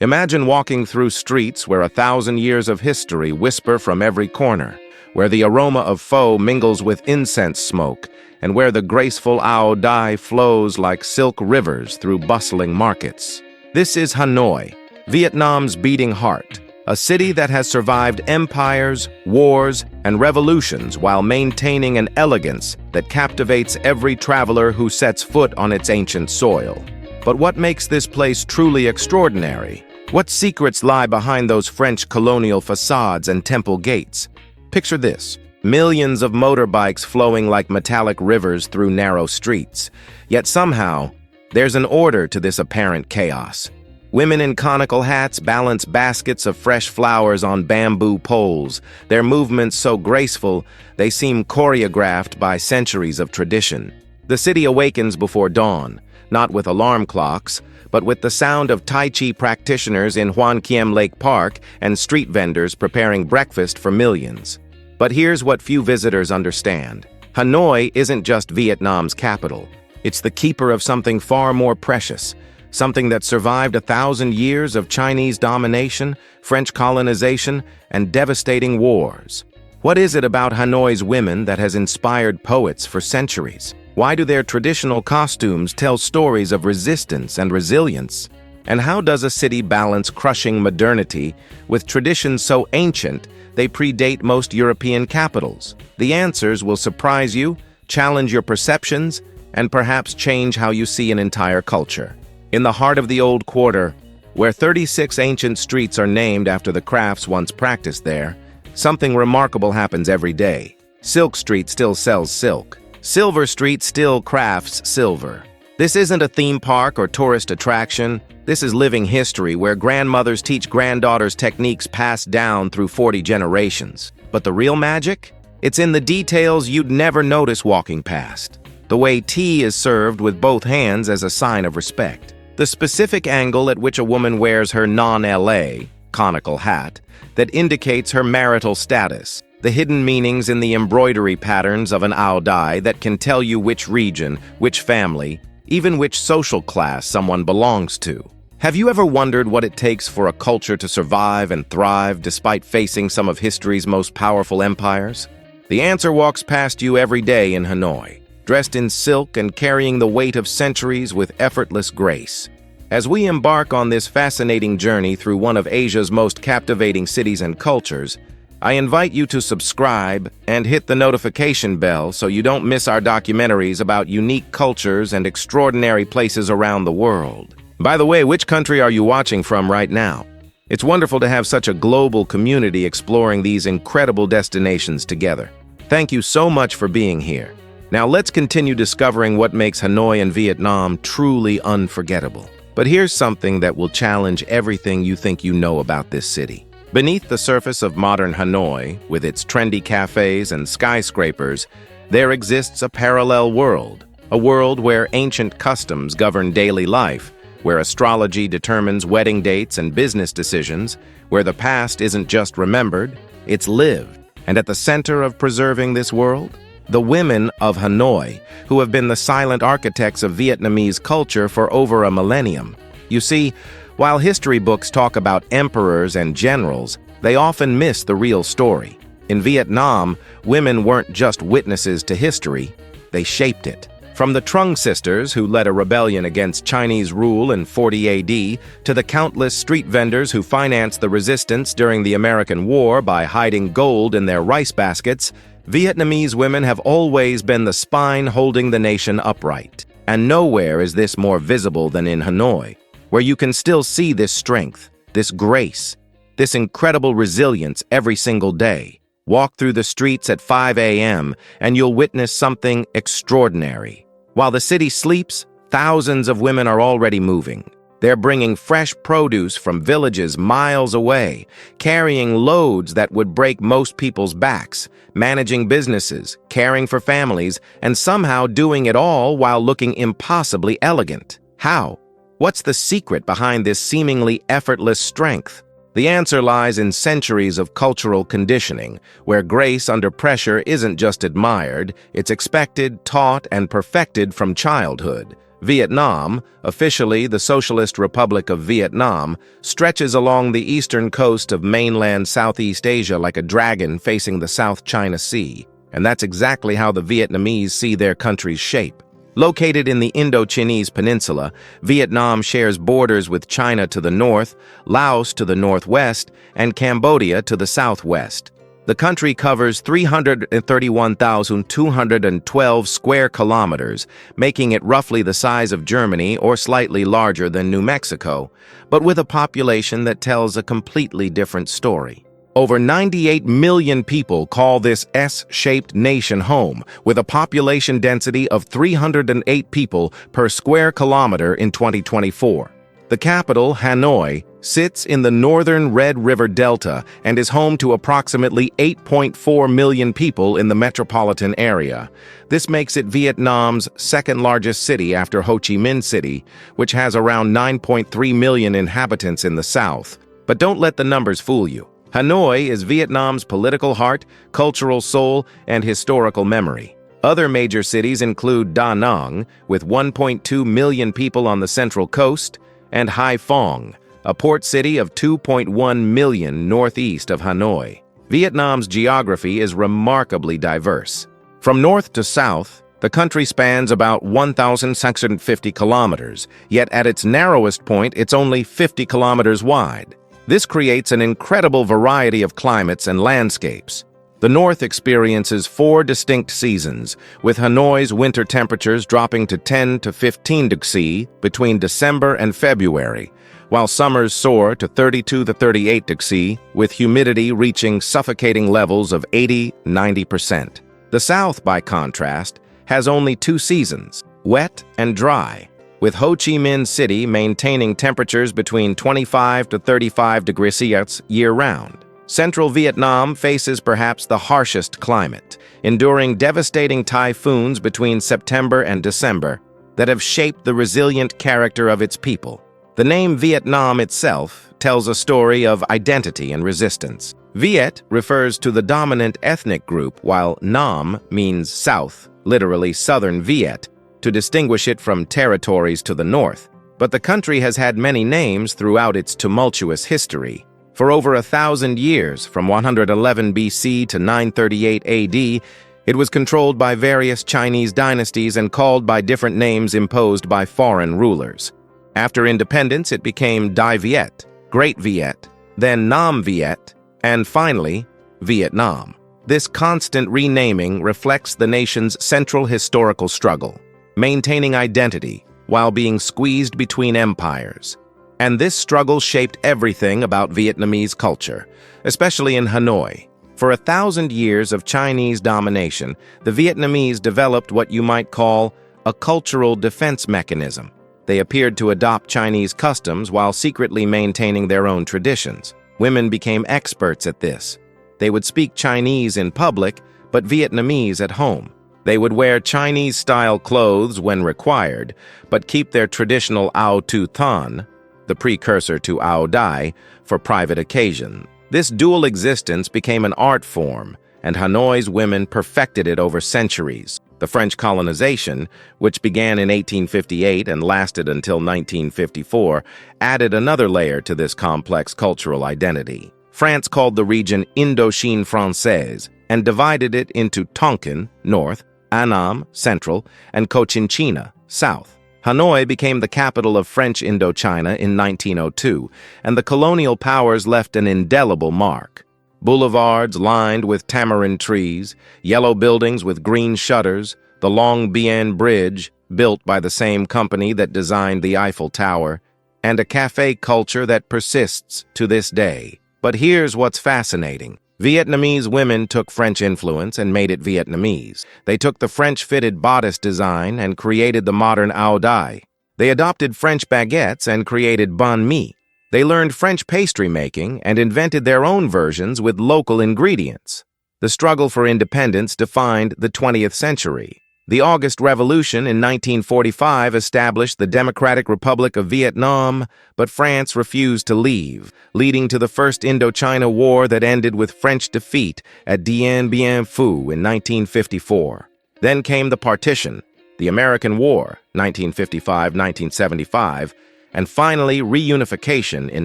Imagine walking through streets where 1,000 years of history whisper from every corner, where the aroma of pho mingles with incense smoke, and where the graceful Áo Dài flows like silk rivers through bustling markets. This is Hanoi, Vietnam's beating heart, a city that has survived empires, wars, and revolutions while maintaining an elegance that captivates every traveler who sets foot on its ancient soil. But what makes this place truly extraordinary? What secrets lie behind those French colonial façades and temple gates? Picture this: millions of motorbikes flowing like metallic rivers through narrow streets. Yet somehow, there's an order to this apparent chaos. Women in conical hats balance baskets of fresh flowers on bamboo poles, their movements so graceful they seem choreographed by centuries of tradition. The city awakens before dawn, not with alarm clocks, but with the sound of Tai Chi practitioners in Hoan Kiem Lake Park and street vendors preparing breakfast for millions. But here's what few visitors understand. Hanoi isn't just Vietnam's capital. It's the keeper of something far more precious, something that survived 1,000 years of Chinese domination, French colonization, and devastating wars. What is it about Hanoi's women that has inspired poets for centuries? Why do their traditional costumes tell stories of resistance and resilience? And how does a city balance crushing modernity with traditions so ancient they predate most European capitals? The answers will surprise you, challenge your perceptions, and perhaps change how you see an entire culture. In the heart of the old quarter, where 36 ancient streets are named after the crafts once practiced there, something remarkable happens every day. Silk Street still sells silk. Silver Street still crafts silver. This isn't a theme park or tourist attraction. This is living history where grandmothers teach granddaughters techniques passed down through 40 generations. But the real magic? It's in the details you'd never notice walking past. The way tea is served with both hands as a sign of respect. The specific angle at which a woman wears her non-LA, conical hat, that indicates her marital status. The hidden meanings in the embroidery patterns of an Áo Dài that can tell you which region, which family, even which social class someone belongs to. Have you ever wondered what it takes for a culture to survive and thrive despite facing some of history's most powerful empires? The answer walks past you every day in Hanoi, dressed in silk and carrying the weight of centuries with effortless grace. As we embark on this fascinating journey through one of Asia's most captivating cities and cultures, I invite you to subscribe and hit the notification bell so you don't miss our documentaries about unique cultures and extraordinary places around the world. By the way, which country are you watching from right now? It's wonderful to have such a global community exploring these incredible destinations together. Thank you so much for being here. Now let's continue discovering what makes Hanoi and Vietnam truly unforgettable. But here's something that will challenge everything you think you know about this city. Beneath the surface of modern Hanoi, with its trendy cafes and skyscrapers, there exists a parallel world. A world where ancient customs govern daily life, where astrology determines wedding dates and business decisions, where the past isn't just remembered, it's lived. And at the center of preserving this world, the women of Hanoi, who have been the silent architects of Vietnamese culture for over a millennium. You see, while history books talk about emperors and generals, they often miss the real story. In Vietnam, women weren't just witnesses to history, they shaped it. From the Trung sisters, who led a rebellion against Chinese rule in 40 AD, to the countless street vendors who financed the resistance during the American War by hiding gold in their rice baskets, Vietnamese women have always been the spine holding the nation upright. And nowhere is this more visible than in Hanoi, where you can still see this strength, this grace, this incredible resilience every single day. Walk through the streets at 5 a.m. and you'll witness something extraordinary. While the city sleeps, thousands of women are already moving. They're bringing fresh produce from villages miles away, carrying loads that would break most people's backs, managing businesses, caring for families, and somehow doing it all while looking impossibly elegant. How? What's the secret behind this seemingly effortless strength? The answer lies in centuries of cultural conditioning, where grace under pressure isn't just admired, it's expected, taught, and perfected from childhood. Vietnam, officially the Socialist Republic of Vietnam, stretches along the eastern coast of mainland Southeast Asia like a dragon facing the South China Sea. And that's exactly how the Vietnamese see their country's shape. Located in the Indo-Chinese peninsula, Vietnam shares borders with China to the north, Laos to the northwest, and Cambodia to the southwest. The country covers 331,212 square kilometers, making it roughly the size of Germany or slightly larger than New Mexico, but with a population that tells a completely different story. Over 98 million people call this S-shaped nation home, with a population density of 308 people per square kilometer in 2024. The capital, Hanoi, sits in the northern Red River Delta and is home to approximately 8.4 million people in the metropolitan area. This makes it Vietnam's second-largest city after Ho Chi Minh City, which has around 9.3 million inhabitants in the south. But don't let the numbers fool you. Hanoi is Vietnam's political heart, cultural soul, and historical memory. Other major cities include Da Nang, with 1.2 million people on the central coast, and Hai Phong, a port city of 2.1 million northeast of Hanoi. Vietnam's geography is remarkably diverse. From north to south, the country spans about 1,650 kilometers, yet at its narrowest point, it's only 50 kilometers wide. This creates an incredible variety of climates and landscapes. The north experiences 4 distinct seasons, with Hanoi's winter temperatures dropping to 10 to 15 degrees between December and February, while summers soar to 32 to 38 degrees, with humidity reaching suffocating levels of 80–90%. The south, by contrast, has only 2 seasons, wet and dry, with Ho Chi Minh City maintaining temperatures between 25 to 35 degrees Celsius year-round. Central Vietnam faces perhaps the harshest climate, enduring devastating typhoons between September and December that have shaped the resilient character of its people. The name Vietnam itself tells a story of identity and resistance. Viet refers to the dominant ethnic group, while Nam means south, literally southern Viet, to distinguish it from territories to the north. But the country has had many names throughout its tumultuous history. For over 1,000 years, from 111 BC to 938 AD, it was controlled by various Chinese dynasties and called by different names imposed by foreign rulers. After independence, it became Dai Viet, Great Viet, then Nam Viet, and finally, Vietnam. This constant renaming reflects the nation's central historical struggle, maintaining identity while being squeezed between empires. And this struggle shaped everything about Vietnamese culture, especially in Hanoi. For 1,000 years of Chinese domination, the Vietnamese developed what you might call a cultural defense mechanism. They appeared to adopt Chinese customs while secretly maintaining their own traditions. Women became experts at this. They would speak Chinese in public, but Vietnamese at home. They would wear Chinese-style clothes when required, but keep their traditional Áo Tu Thanh, the precursor to Áo Dài, for private occasion. This dual existence became an art form, and Hanoi's women perfected it over centuries. The French colonization, which began in 1858 and lasted until 1954, added another layer to this complex cultural identity. France called the region Indochine Française and divided it into Tonkin, north, Annam, central, and Cochinchina, south. Hanoi became the capital of French Indochina in 1902, and the colonial powers left an indelible mark. Boulevards lined with tamarind trees, yellow buildings with green shutters, the Long Bien Bridge, built by the same company that designed the Eiffel Tower, and a cafe culture that persists to this day. But here's what's fascinating. Vietnamese women took French influence and made it Vietnamese. They took the French-fitted bodice design and created the modern Áo Dài. They adopted French baguettes and created bánh mì. They learned French pastry making and invented their own versions with local ingredients. The struggle for independence defined the 20th century. The August Revolution in 1945 established the Democratic Republic of Vietnam, but France refused to leave, leading to the First Indochina War that ended with French defeat at Dien Bien Phu in 1954. Then came the partition. the American War, 1955-1975, and finally reunification in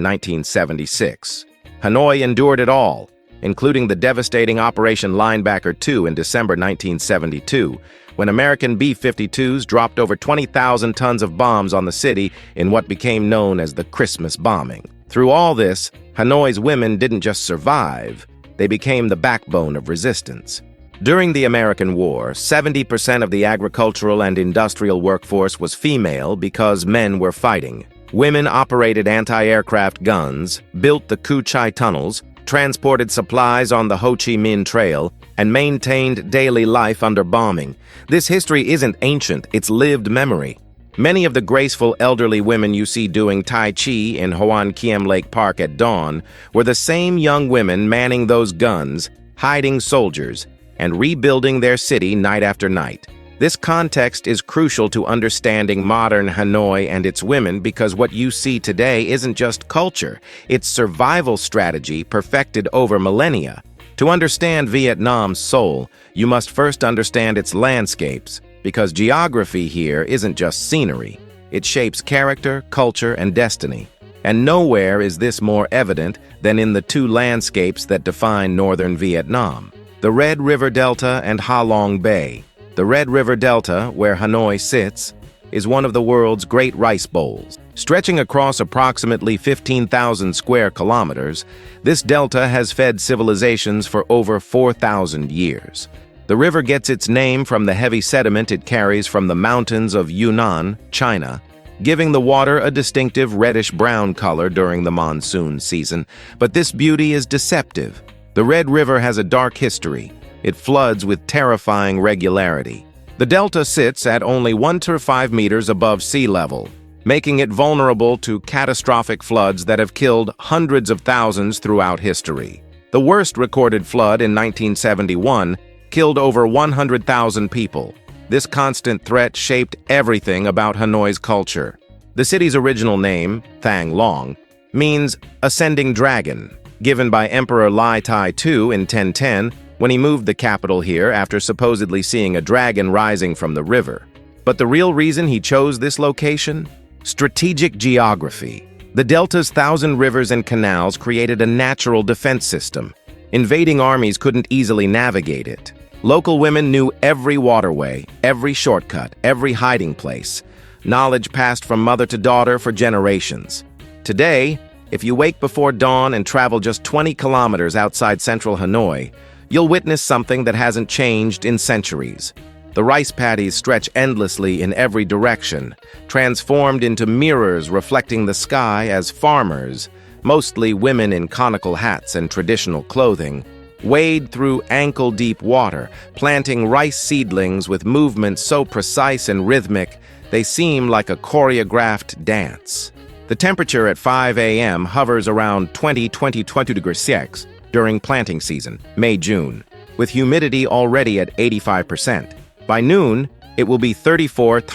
1976. Hanoi endured it all, including the devastating Operation Linebacker II in December 1972, when American B-52s dropped over 20,000 tons of bombs on the city in what became known as the Christmas bombing. Through all this, Hanoi's women didn't just survive, they became the backbone of resistance. During the American War, 70% of the agricultural and industrial workforce was female because men were fighting. Women operated anti-aircraft guns, built the Cu Chi tunnels, transported supplies on the Ho Chi Minh Trail, and maintained daily life under bombing. This history isn't ancient, it's lived memory. Many of the graceful elderly women you see doing Tai Chi in Hoan Kiem Lake Park at dawn were the same young women manning those guns, hiding soldiers, and rebuilding their city night after night. This context is crucial to understanding modern Hanoi and its women because what you see today isn't just culture, it's survival strategy perfected over millennia. To understand Vietnam's soul, you must first understand its landscapes, because geography here isn't just scenery. It shapes character, culture, and destiny. And nowhere is this more evident than in the two landscapes that define northern Vietnam: the Red River Delta and Ha Long Bay. The Red River Delta, where Hanoi sits, is one of the world's great rice bowls. Stretching across approximately 15,000 square kilometers, this delta has fed civilizations for over 4,000 years. The river gets its name from the heavy sediment it carries from the mountains of Yunnan, China, giving the water a distinctive reddish-brown color during the monsoon season. But this beauty is deceptive. The Red River has a dark history. It floods with terrifying regularity. The delta sits at only 1 to 5 meters above sea level, making it vulnerable to catastrophic floods that have killed hundreds of thousands throughout history. The worst recorded flood in 1971 killed over 100,000 people. This constant threat shaped everything about Hanoi's culture. The city's original name, Thang Long, means ascending dragon, given by Emperor Lai Tai II in 1010 when he moved the capital here after supposedly seeing a dragon rising from the river. But the real reason he chose this location? Strategic geography. The delta's 1,000 rivers and canals created a natural defense system. Invading armies couldn't easily navigate it. Local women knew every waterway, every shortcut, every hiding place. Knowledge passed from mother to daughter for generations. Today, if you wake before dawn and travel just 20 kilometers outside central Hanoi, you'll witness something that hasn't changed in centuries. The rice paddies stretch endlessly in every direction, transformed into mirrors reflecting the sky as farmers, mostly women in conical hats and traditional clothing, wade through ankle-deep water, planting rice seedlings with movements so precise and rhythmic they seem like a choreographed dance. The temperature at 5 a.m. hovers around 20 degrees Celsius during planting season, May-June, with humidity already at 85%. By noon, it will be 36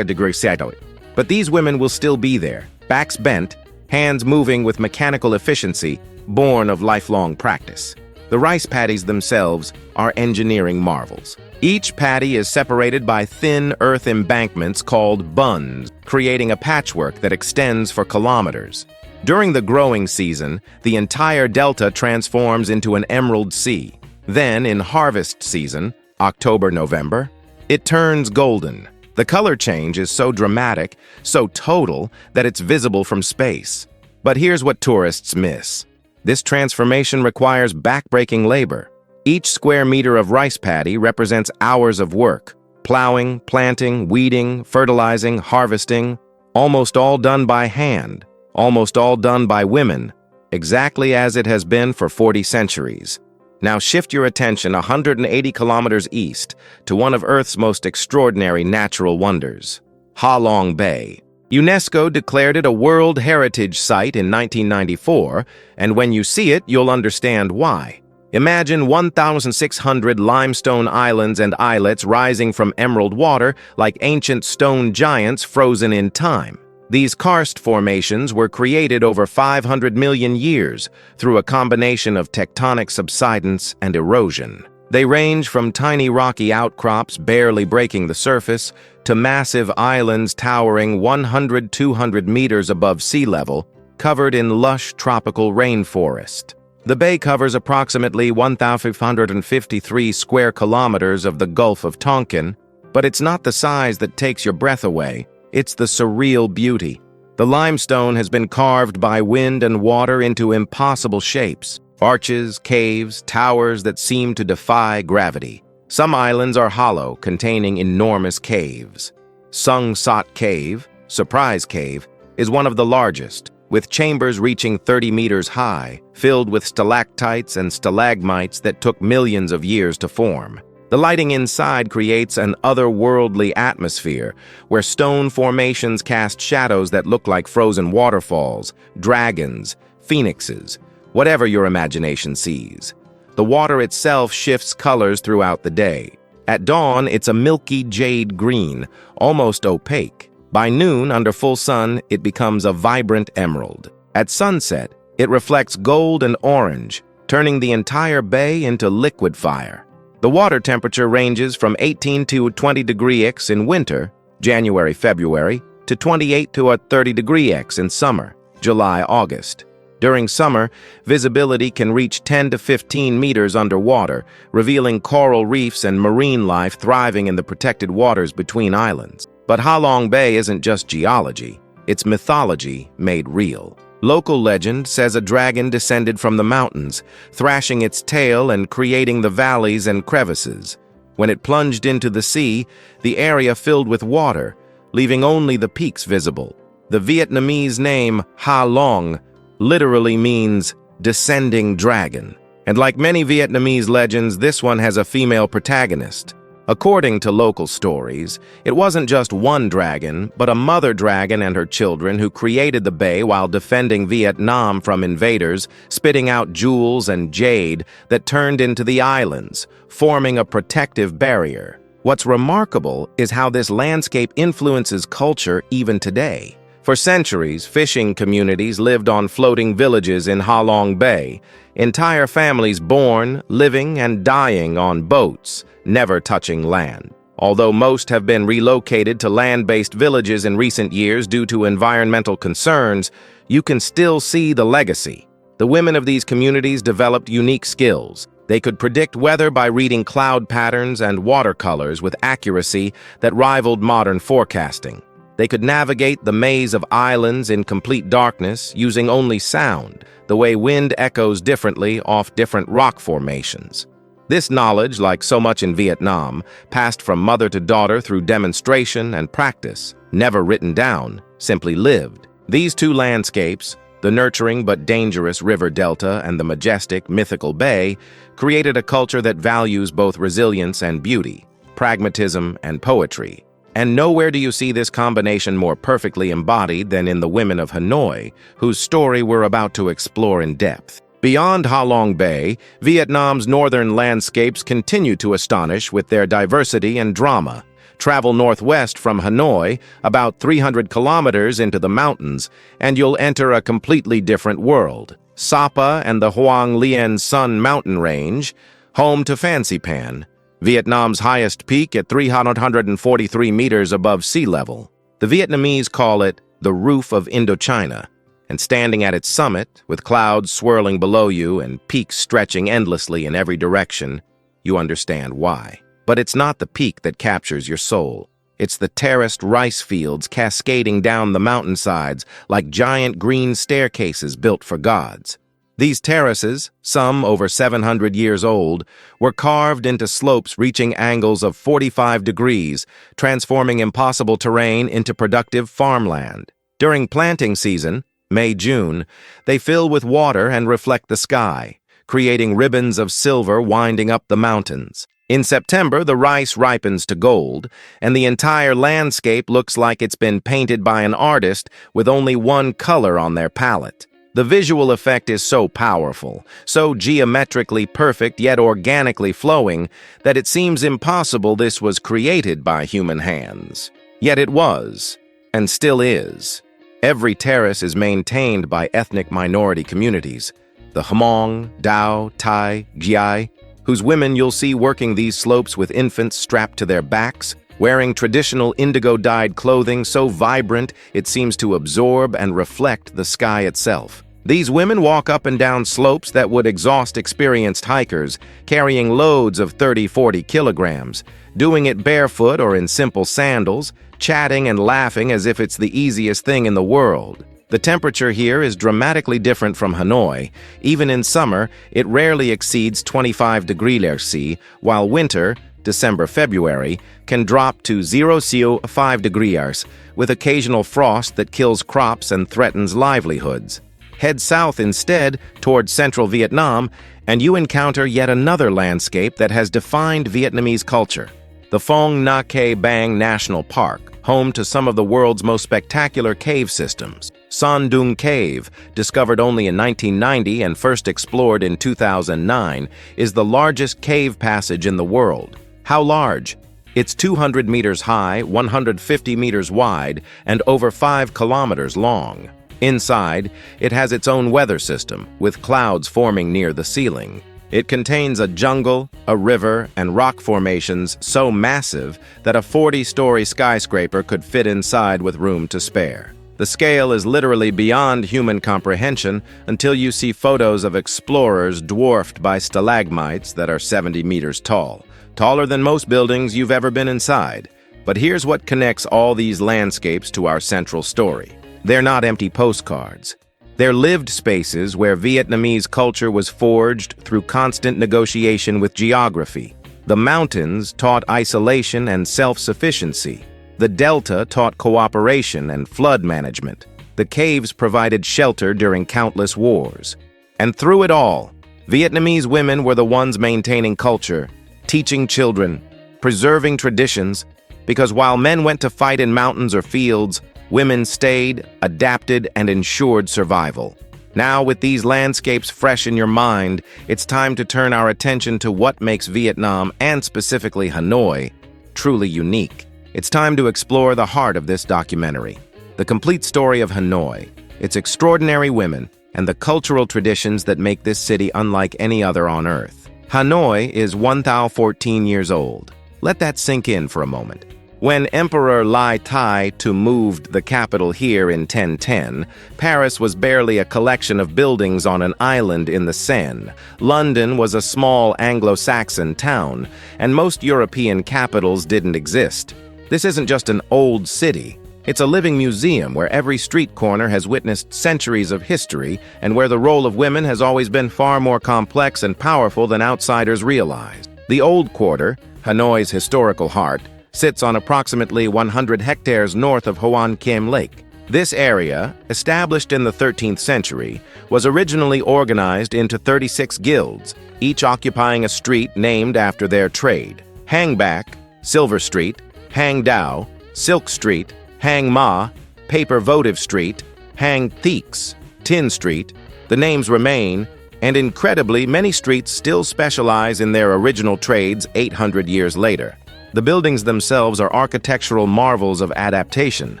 degrees Celsius. But these women will still be there, backs bent, hands moving with mechanical efficiency, born of lifelong practice. The rice paddies themselves are engineering marvels. Each paddy is separated by thin earth embankments called buns, creating a patchwork that extends for kilometers. During the growing season, the entire delta transforms into an emerald sea. Then, in harvest season, October-November, it turns golden. The color change is so dramatic, so total, that it's visible from space. But here's what tourists miss. This transformation requires backbreaking labor. Each square meter of rice paddy represents hours of work: plowing, planting, weeding, fertilizing, harvesting, almost all done by hand, almost all done by women, exactly as it has been for 40 centuries. Now shift your attention 180 kilometers east to one of Earth's most extraordinary natural wonders, Ha Long Bay. UNESCO declared it a World Heritage Site in 1994, and when you see it, you'll understand why. Imagine 1,600 limestone islands and islets rising from emerald water like ancient stone giants frozen in time. These karst formations were created over 500 million years through a combination of tectonic subsidence and erosion. They range from tiny rocky outcrops barely breaking the surface to massive islands towering 100–200 meters above sea level, covered in lush tropical rainforest. The bay covers approximately 1,553 square kilometers of the Gulf of Tonkin, but it's not the size that takes your breath away, it's the surreal beauty. The limestone has been carved by wind and water into impossible shapes. Arches, caves, towers that seem to defy gravity. Some islands are hollow, containing enormous caves. Sung Sot Cave, Surprise Cave, is one of the largest, with chambers reaching 30 meters high, filled with stalactites and stalagmites that took millions of years to form. The lighting inside creates an otherworldly atmosphere, where stone formations cast shadows that look like frozen waterfalls, dragons, phoenixes, whatever your imagination sees. The water itself shifts colors throughout the day. At dawn, it's a milky jade green, almost opaque. By noon, under full sun, it becomes a vibrant emerald. At sunset, it reflects gold and orange, turning the entire bay into liquid fire. The water temperature ranges from 18 to 20 degrees X in winter, January–February, to 28 to 30 degrees X in summer, July–August. During summer, visibility can reach 10 to 15 meters underwater, revealing coral reefs and marine life thriving in the protected waters between islands. But Ha Long Bay isn't just geology, it's mythology made real. Local legend says a dragon descended from the mountains, thrashing its tail and creating the valleys and crevices. When it plunged into the sea, the area filled with water, leaving only the peaks visible. The Vietnamese name Ha Long literally means descending dragon. And like many Vietnamese legends, this one has a female protagonist. According to local stories, it wasn't just one dragon, but a mother dragon and her children who created the bay while defending Vietnam from invaders, spitting out jewels and jade that turned into the islands, forming a protective barrier. What's remarkable is how this landscape influences culture even today. For centuries, fishing communities lived on floating villages in Ha Long Bay, entire families born, living, and dying on boats, never touching land. Although most have been relocated to land-based villages in recent years due to environmental concerns, you can still see the legacy. The women of these communities developed unique skills. They could predict weather by reading cloud patterns and watercolors with accuracy that rivaled modern forecasting. They could navigate the maze of islands in complete darkness using only sound, the way wind echoes differently off different rock formations. This knowledge, like so much in Vietnam, passed from mother to daughter through demonstration and practice, never written down, simply lived. These two landscapes, the nurturing but dangerous river delta and the majestic, mythical bay, created a culture that values both resilience and beauty, pragmatism and poetry. And nowhere do you see this combination more perfectly embodied than in the women of Hanoi, whose story we're about to explore in depth. Beyond Ha Long Bay, Vietnam's northern landscapes continue to astonish with their diversity and drama. Travel northwest from Hanoi, about 300 kilometers into the mountains, and you'll enter a completely different world. Sapa and the Hoang Lien Sun mountain range, home to Fancy Pan, Vietnam's highest peak at 343 meters above sea level. The Vietnamese call it the roof of Indochina, and standing at its summit, with clouds swirling below you and peaks stretching endlessly in every direction, you understand why. But it's not the peak that captures your soul. It's the terraced rice fields cascading down the mountainsides like giant green staircases built for gods. These terraces, some over 700 years old, were carved into slopes reaching angles of 45 degrees, transforming impossible terrain into productive farmland. During planting season, May–June, they fill with water and reflect the sky, creating ribbons of silver winding up the mountains. In September, the rice ripens to gold, and the entire landscape looks like it's been painted by an artist with only one color on their palette. The visual effect is so powerful, so geometrically perfect yet organically flowing, that it seems impossible this was created by human hands. Yet it was, and still is. Every terrace is maintained by ethnic minority communities, the Hmong, Dao, Thai, Giai, whose women you'll see working these slopes with infants strapped to their backs, wearing traditional indigo-dyed clothing so vibrant it seems to absorb and reflect the sky itself. These women walk up and down slopes that would exhaust experienced hikers, carrying loads of 30-40 kilograms, doing it barefoot or in simple sandals, chatting and laughing as if it's the easiest thing in the world. The temperature here is dramatically different from Hanoi. Even in summer, it rarely exceeds 25 degrees Celsius, while winter, December-February, can drop to 0-5 degrees, with occasional frost that kills crops and threatens livelihoods. Head south instead, toward central Vietnam, and you encounter yet another landscape that has defined Vietnamese culture. The Phong Nha Ke Bang National Park, home to some of the world's most spectacular cave systems. Son Doong Cave, discovered only in 1990 and first explored in 2009, is the largest cave passage in the world. How large? It's 200 meters high, 150 meters wide, and over 5 kilometers long. Inside, it has its own weather system, with clouds forming near the ceiling. It contains a jungle, a river, and rock formations so massive that a 40-story skyscraper could fit inside with room to spare. The scale is literally beyond human comprehension until you see photos of explorers dwarfed by stalagmites that are 70 meters tall, taller than most buildings you've ever been inside. But here's what connects all these landscapes to our central story. They're not empty postcards. They're lived spaces where Vietnamese culture was forged through constant negotiation with geography. The mountains taught isolation and self-sufficiency. The delta taught cooperation and flood management. The caves provided shelter during countless wars. And through it all, Vietnamese women were the ones maintaining culture, teaching children, preserving traditions, because while men went to fight in mountains or fields, women stayed, adapted, and ensured survival. Now, with these landscapes fresh in your mind, it's time to turn our attention to what makes Vietnam, and specifically Hanoi, truly unique. It's time to explore the heart of this documentary, the complete story of Hanoi, its extraordinary women, and the cultural traditions that make this city unlike any other on Earth. Hanoi is 1,014 years old. Let that sink in for a moment. When Emperor Lai Tai moved the capital here in 1010, Paris was barely a collection of buildings on an island in the Seine. London was a small Anglo-Saxon town, and most European capitals didn't exist. This isn't just an old city. It's a living museum where every street corner has witnessed centuries of history and where the role of women has always been far more complex and powerful than outsiders realize. The Old Quarter, Hanoi's historical heart, sits on approximately 100 hectares north of Hoan Kiem Lake. This area, established in the 13th century, was originally organized into 36 guilds, each occupying a street named after their trade. Hang Bak, Silver Street, Hang Dao, Silk Street, Hang Ma, Paper Votive Street, Hang Theeks, Tin Street. The names remain, and incredibly, many streets still specialize in their original trades 800 years later. The buildings themselves are architectural marvels of adaptation,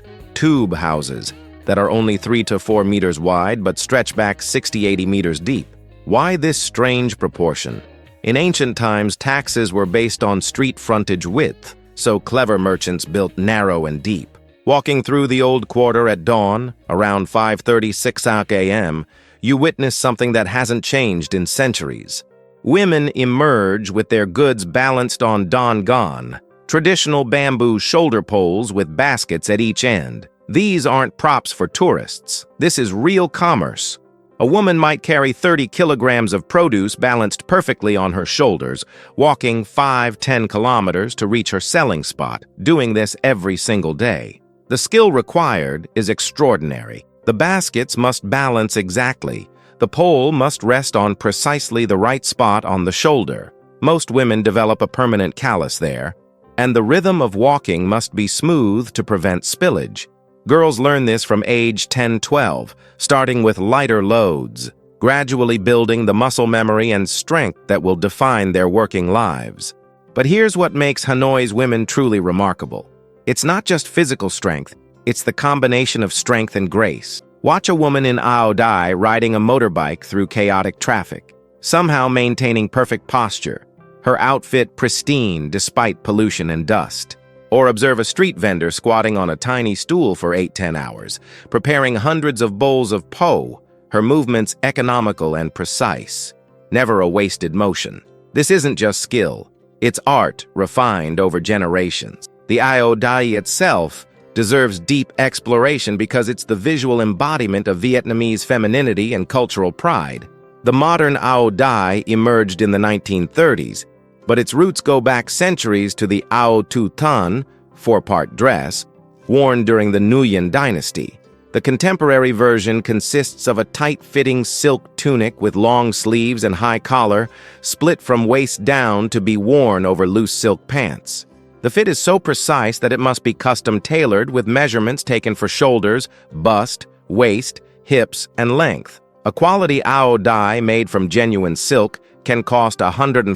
tube houses that are only 3 to 4 meters wide but stretch back 60-80 meters deep. Why this strange proportion? In ancient times, taxes were based on street frontage width, so clever merchants built narrow and deep. Walking through the Old Quarter at dawn, around 5:36 a.m., you witness something that hasn't changed in centuries. Women emerge with their goods balanced on dongan, traditional bamboo shoulder poles with baskets at each end. These aren't props for tourists. This is real commerce. A woman might carry 30 kilograms of produce balanced perfectly on her shoulders, walking 5-10 kilometers to reach her selling spot, doing this every single day. The skill required is extraordinary. The baskets must balance exactly. The pole must rest on precisely the right spot on the shoulder. Most women develop a permanent callus there, and the rhythm of walking must be smooth to prevent spillage. Girls learn this from age 10-12, starting with lighter loads, gradually building the muscle memory and strength that will define their working lives. But here's what makes Hanoi's women truly remarkable. It's not just physical strength, it's the combination of strength and grace. Watch a woman in Áo Dài riding a motorbike through chaotic traffic, somehow maintaining perfect posture, her outfit pristine despite pollution and dust. Or observe a street vendor squatting on a tiny stool for 8–10 hours, preparing hundreds of bowls of po, her movements economical and precise. Never a wasted motion. This isn't just skill. It's art refined over generations. The Áo Dài itself deserves deep exploration because it's the visual embodiment of Vietnamese femininity and cultural pride. The modern Áo Dài emerged in the 1930s, but its roots go back centuries to the áo tu thân, four-part dress, worn during the Nguyen dynasty. The contemporary version consists of a tight-fitting silk tunic with long sleeves and high collar, split from waist down to be worn over loose silk pants. The fit is so precise that it must be custom-tailored with measurements taken for shoulders, bust, waist, hips, and length. A quality Áo Dài made from genuine silk can cost $150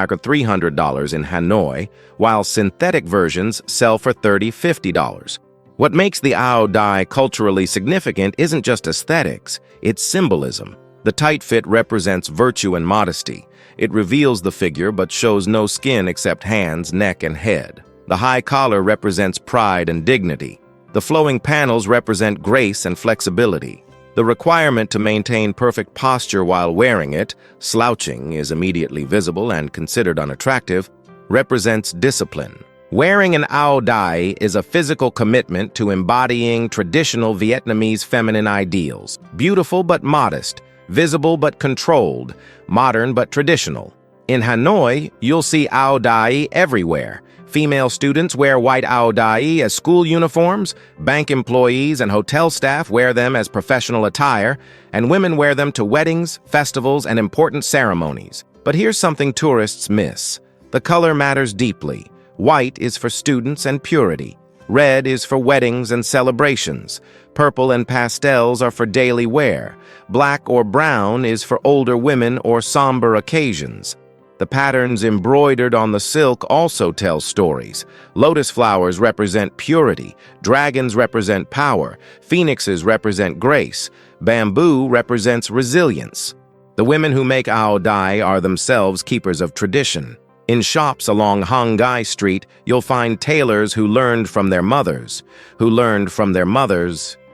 to $300 in Hanoi, while synthetic versions sell for $30–50. What makes the Áo Dài culturally significant isn't just aesthetics, it's symbolism. The tight fit represents virtue and modesty. It reveals the figure but shows no skin except hands, neck, and head. The high collar represents pride and dignity. The flowing panels represent grace and flexibility. The requirement to maintain perfect posture while wearing it, slouching is immediately visible and considered unattractive, represents discipline. Wearing an Áo Dài is a physical commitment to embodying traditional Vietnamese feminine ideals. Beautiful but modest, visible but controlled, modern but traditional. In Hanoi, you'll see Áo Dài everywhere. Female students wear white Áo Dài as school uniforms, bank employees and hotel staff wear them as professional attire, and women wear them to weddings, festivals, and important ceremonies. But here's something tourists miss. The color matters deeply. White is for students and purity. Red is for weddings and celebrations. Purple and pastels are for daily wear. Black or brown is for older women or somber occasions. The patterns embroidered on the silk also tell stories. Lotus flowers represent purity. Dragons represent power. Phoenixes represent grace. Bamboo represents resilience. The women who make Áo Dài are themselves keepers of tradition. In shops along Hanoi Street, you'll find tailors who learned from their mothers,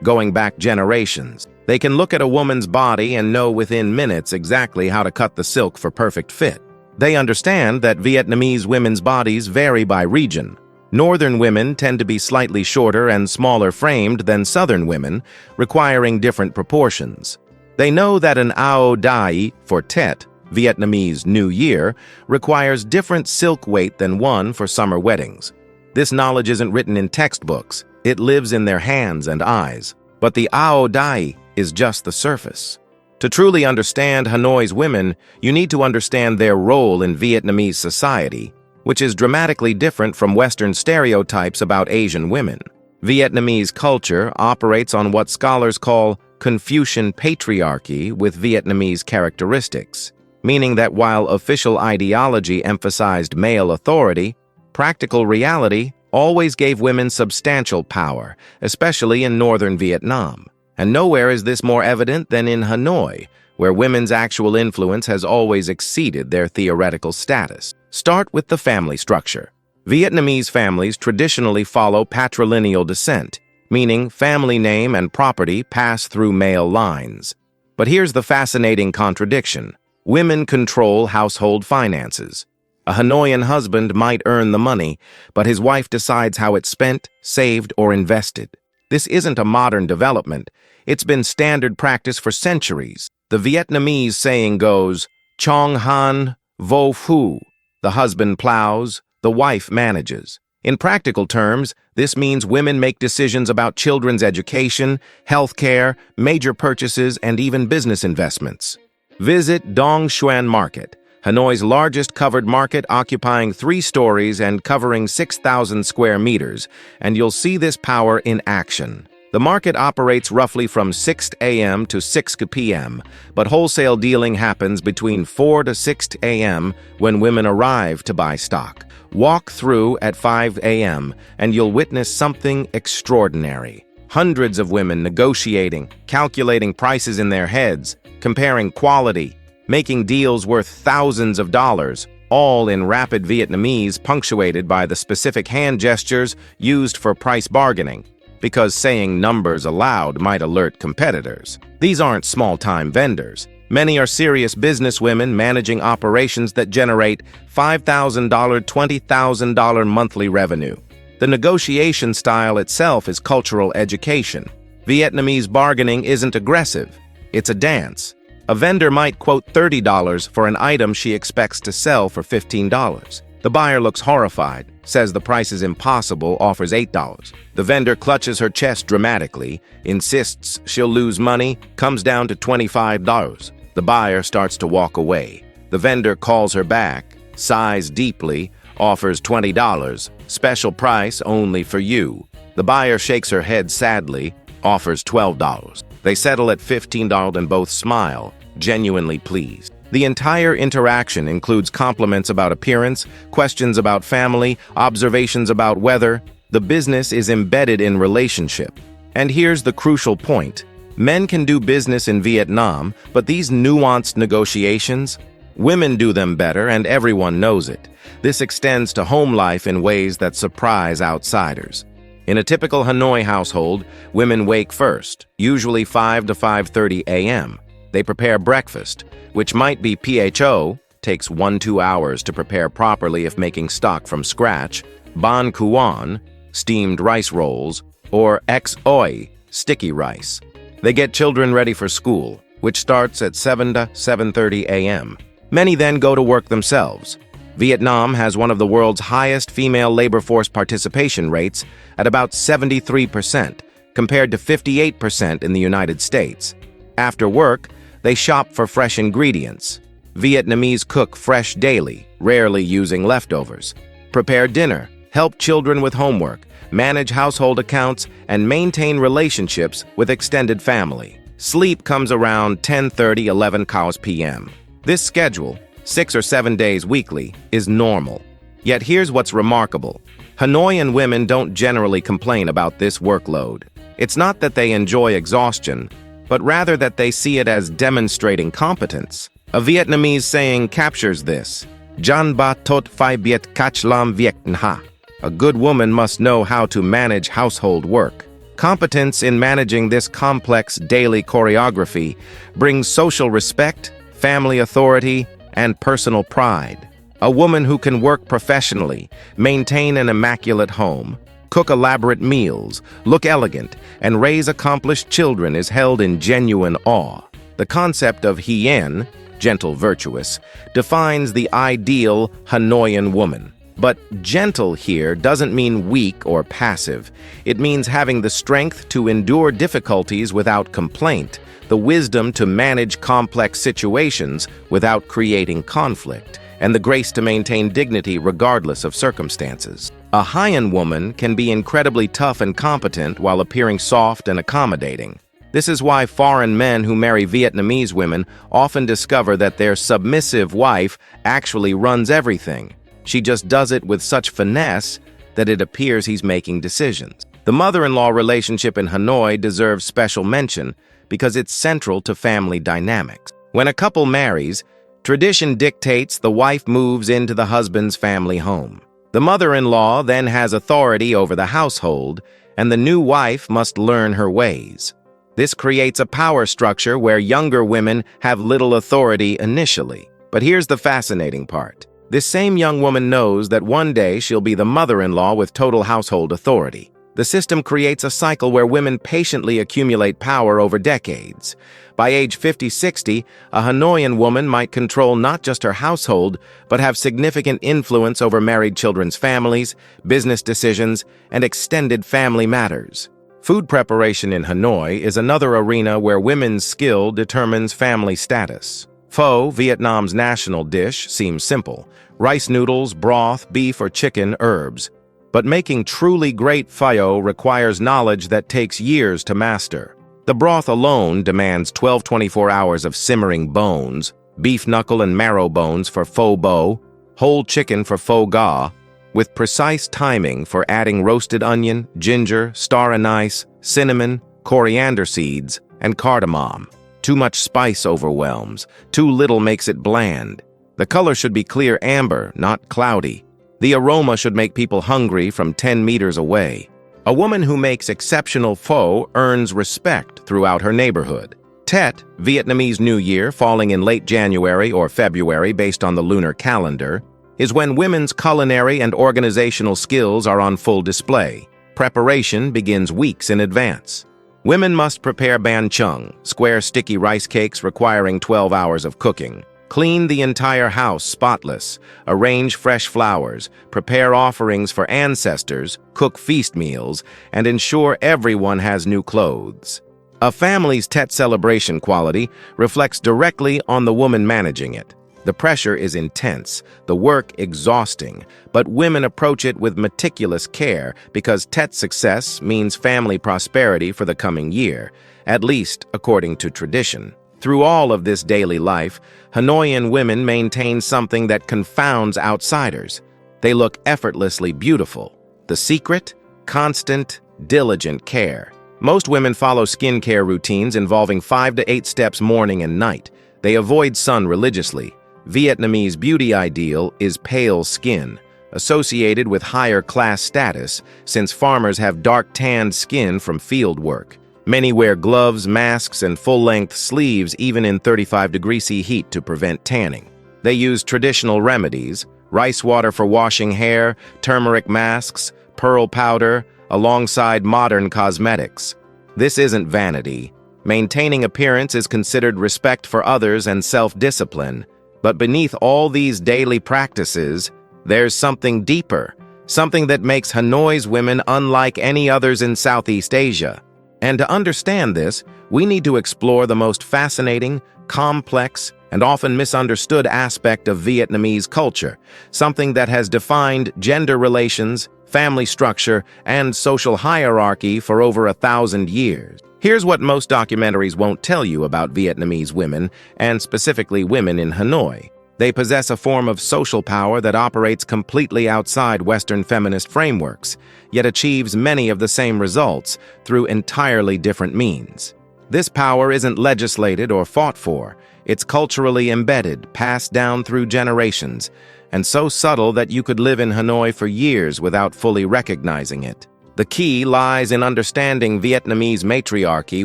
going back generations. They can look at a woman's body and know within minutes exactly how to cut the silk for perfect fit. They understand that Vietnamese women's bodies vary by region. Northern women tend to be slightly shorter and smaller framed than southern women, requiring different proportions. They know that an Áo Dài for Tết, Vietnamese New Year, requires different silk weight than one for summer weddings. This knowledge isn't written in textbooks. It lives in their hands and eyes. But the Áo Dài is just the surface. To truly understand Hanoi's women, you need to understand their role in Vietnamese society, which is dramatically different from Western stereotypes about Asian women. Vietnamese culture operates on what scholars call Confucian patriarchy with Vietnamese characteristics, meaning that while official ideology emphasized male authority, practical reality always gave women substantial power, especially in northern Vietnam. And nowhere is this more evident than in Hanoi, where women's actual influence has always exceeded their theoretical status. Start with the family structure. Vietnamese families traditionally follow patrilineal descent, meaning family name and property pass through male lines. But here's the fascinating contradiction. Women control household finances. A Hanoian husband might earn the money, but his wife decides how it's spent, saved, or invested. This isn't a modern development. It's been standard practice for centuries. The Vietnamese saying goes, Chong han vo phu. The husband plows, the wife manages. In practical terms, this means women make decisions about children's education, health care, major purchases, and even business investments. Visit Dong Xuan Market, Hanoi's largest covered market, occupying 3 stories and covering 6,000 square meters, and you'll see this power in action. The market operates roughly from 6 a.m. to 6 p.m., but wholesale dealing happens between 4 to 6 a.m. when women arrive to buy stock. Walk through at 5 a.m. and you'll witness something extraordinary. Hundreds of women negotiating, calculating prices in their heads, comparing quality, making deals worth thousands of dollars, all in rapid Vietnamese punctuated by the specific hand gestures used for price bargaining, because saying numbers aloud might alert competitors. These aren't small-time vendors. Many are serious businesswomen managing operations that generate $5,000, $20,000 monthly revenue. The negotiation style itself is cultural education. Vietnamese bargaining isn't aggressive, it's a dance. A vendor might quote $30 for an item she expects to sell for $15. The buyer looks horrified, says the price is impossible, offers $8. The vendor clutches her chest dramatically, insists she'll lose money, comes down to $25. The buyer starts to walk away. The vendor calls her back, sighs deeply, offers $20, special price only for you. The buyer shakes her head sadly, offers $12. They settle at $15 and both smile, genuinely pleased. The entire interaction includes compliments about appearance, questions about family, observations about weather. The business is embedded in relationship. And here's the crucial point. Men can do business in Vietnam, but these nuanced negotiations, women do them better and everyone knows it. This extends to home life in ways that surprise outsiders. In a typical Hanoi household, women wake first, usually 5 to 5:30 a.m. They prepare breakfast, which might be PHO, takes 1-2 hours to prepare properly if making stock from scratch, ban cuan, steamed rice rolls, or XOI, sticky rice. They get children ready for school, which starts at 7 to 7:30 a.m. Many then go to work themselves. Vietnam has one of the world's highest female labor force participation rates at about 73%, compared to 58% in the United States. After work, they shop for fresh ingredients. Vietnamese cook fresh daily, rarely using leftovers. Prepare dinner, help children with homework, manage household accounts, and maintain relationships with extended family. Sleep comes around 10:30, 11 p.m. This schedule, 6 or 7 days weekly, is normal. Yet here's what's remarkable. Hanoian women don't generally complain about this workload. It's not that they enjoy exhaustion, but rather that they see it as demonstrating competence. A Vietnamese saying captures this. Jan ba tot phai biet kach lam viet nha. A good woman must know how to manage household work. Competence in managing this complex daily choreography brings social respect, family authority, and personal pride. A woman who can work professionally, maintain an immaculate home, cook elaborate meals, look elegant, and raise accomplished children is held in genuine awe. The concept of hien, gentle virtuous, defines the ideal Hanoian woman. But gentle here doesn't mean weak or passive. It means having the strength to endure difficulties without complaint, the wisdom to manage complex situations without creating conflict, and the grace to maintain dignity regardless of circumstances. A Haiyan woman can be incredibly tough and competent while appearing soft and accommodating. This is why foreign men who marry Vietnamese women often discover that their submissive wife actually runs everything. She just does it with such finesse that it appears he's making decisions. The mother-in-law relationship in Hanoi deserves special mention because it's central to family dynamics. When a couple marries, tradition dictates the wife moves into the husband's family home. The mother-in-law then has authority over the household, and the new wife must learn her ways. This creates a power structure where younger women have little authority initially. But here's the fascinating part. This same young woman knows that one day she'll be the mother-in-law with total household authority. The system creates a cycle where women patiently accumulate power over decades. By age 50-60, a Hanoian woman might control not just her household, but have significant influence over married children's families, business decisions, and extended family matters. Food preparation in Hanoi is another arena where women's skill determines family status. Pho, Vietnam's national dish, seems simple. Rice noodles, broth, beef or chicken, herbs. But making truly great pho requires knowledge that takes years to master. The broth alone demands 12-24 hours of simmering bones, beef knuckle and marrow bones for pho bo, whole chicken for pho ga, with precise timing for adding roasted onion, ginger, star anise, cinnamon, coriander seeds, and cardamom. Too much spice overwhelms, too little makes it bland. The color should be clear amber, not cloudy. The aroma should make people hungry from 10 meters away. A woman who makes exceptional pho earns respect throughout her neighborhood. Tet, Vietnamese New Year, falling in late January or February based on the lunar calendar, is when women's culinary and organizational skills are on full display. Preparation begins weeks in advance. Women must prepare ban chung, square sticky rice cakes requiring 12 hours of cooking. Clean the entire house spotless, arrange fresh flowers, prepare offerings for ancestors, cook feast meals, and ensure everyone has new clothes. A family's Tet celebration quality reflects directly on the woman managing it. The pressure is intense, the work exhausting, but women approach it with meticulous care because Tet success means family prosperity for the coming year, at least according to tradition. Through all of this daily life, Hanoian women maintain something that confounds outsiders. They look effortlessly beautiful. The secret? Constant, diligent care. Most women follow skincare routines involving 5 to 8 steps morning and night. They avoid sun religiously. Vietnamese beauty ideal is pale skin, associated with higher class status since farmers have dark tanned skin from field work. Many wear gloves, masks, and full-length sleeves even in 35-degree C heat to prevent tanning. They use traditional remedies, rice water for washing hair, turmeric masks, pearl powder, alongside modern cosmetics. This isn't vanity. Maintaining appearance is considered respect for others and self-discipline. But beneath all these daily practices, there's something deeper, something that makes Hanoi's women unlike any others in Southeast Asia. And to understand this, we need to explore the most fascinating, complex, and often misunderstood aspect of Vietnamese culture, something that has defined gender relations, family structure, and social hierarchy for over 1,000 years. Here's what most documentaries won't tell you about Vietnamese women, and specifically women in Hanoi. They possess a form of social power that operates completely outside Western feminist frameworks, yet achieves many of the same results through entirely different means. This power isn't legislated or fought for. It's culturally embedded, passed down through generations, and so subtle that you could live in Hanoi for years without fully recognizing it. The key lies in understanding Vietnamese matriarchy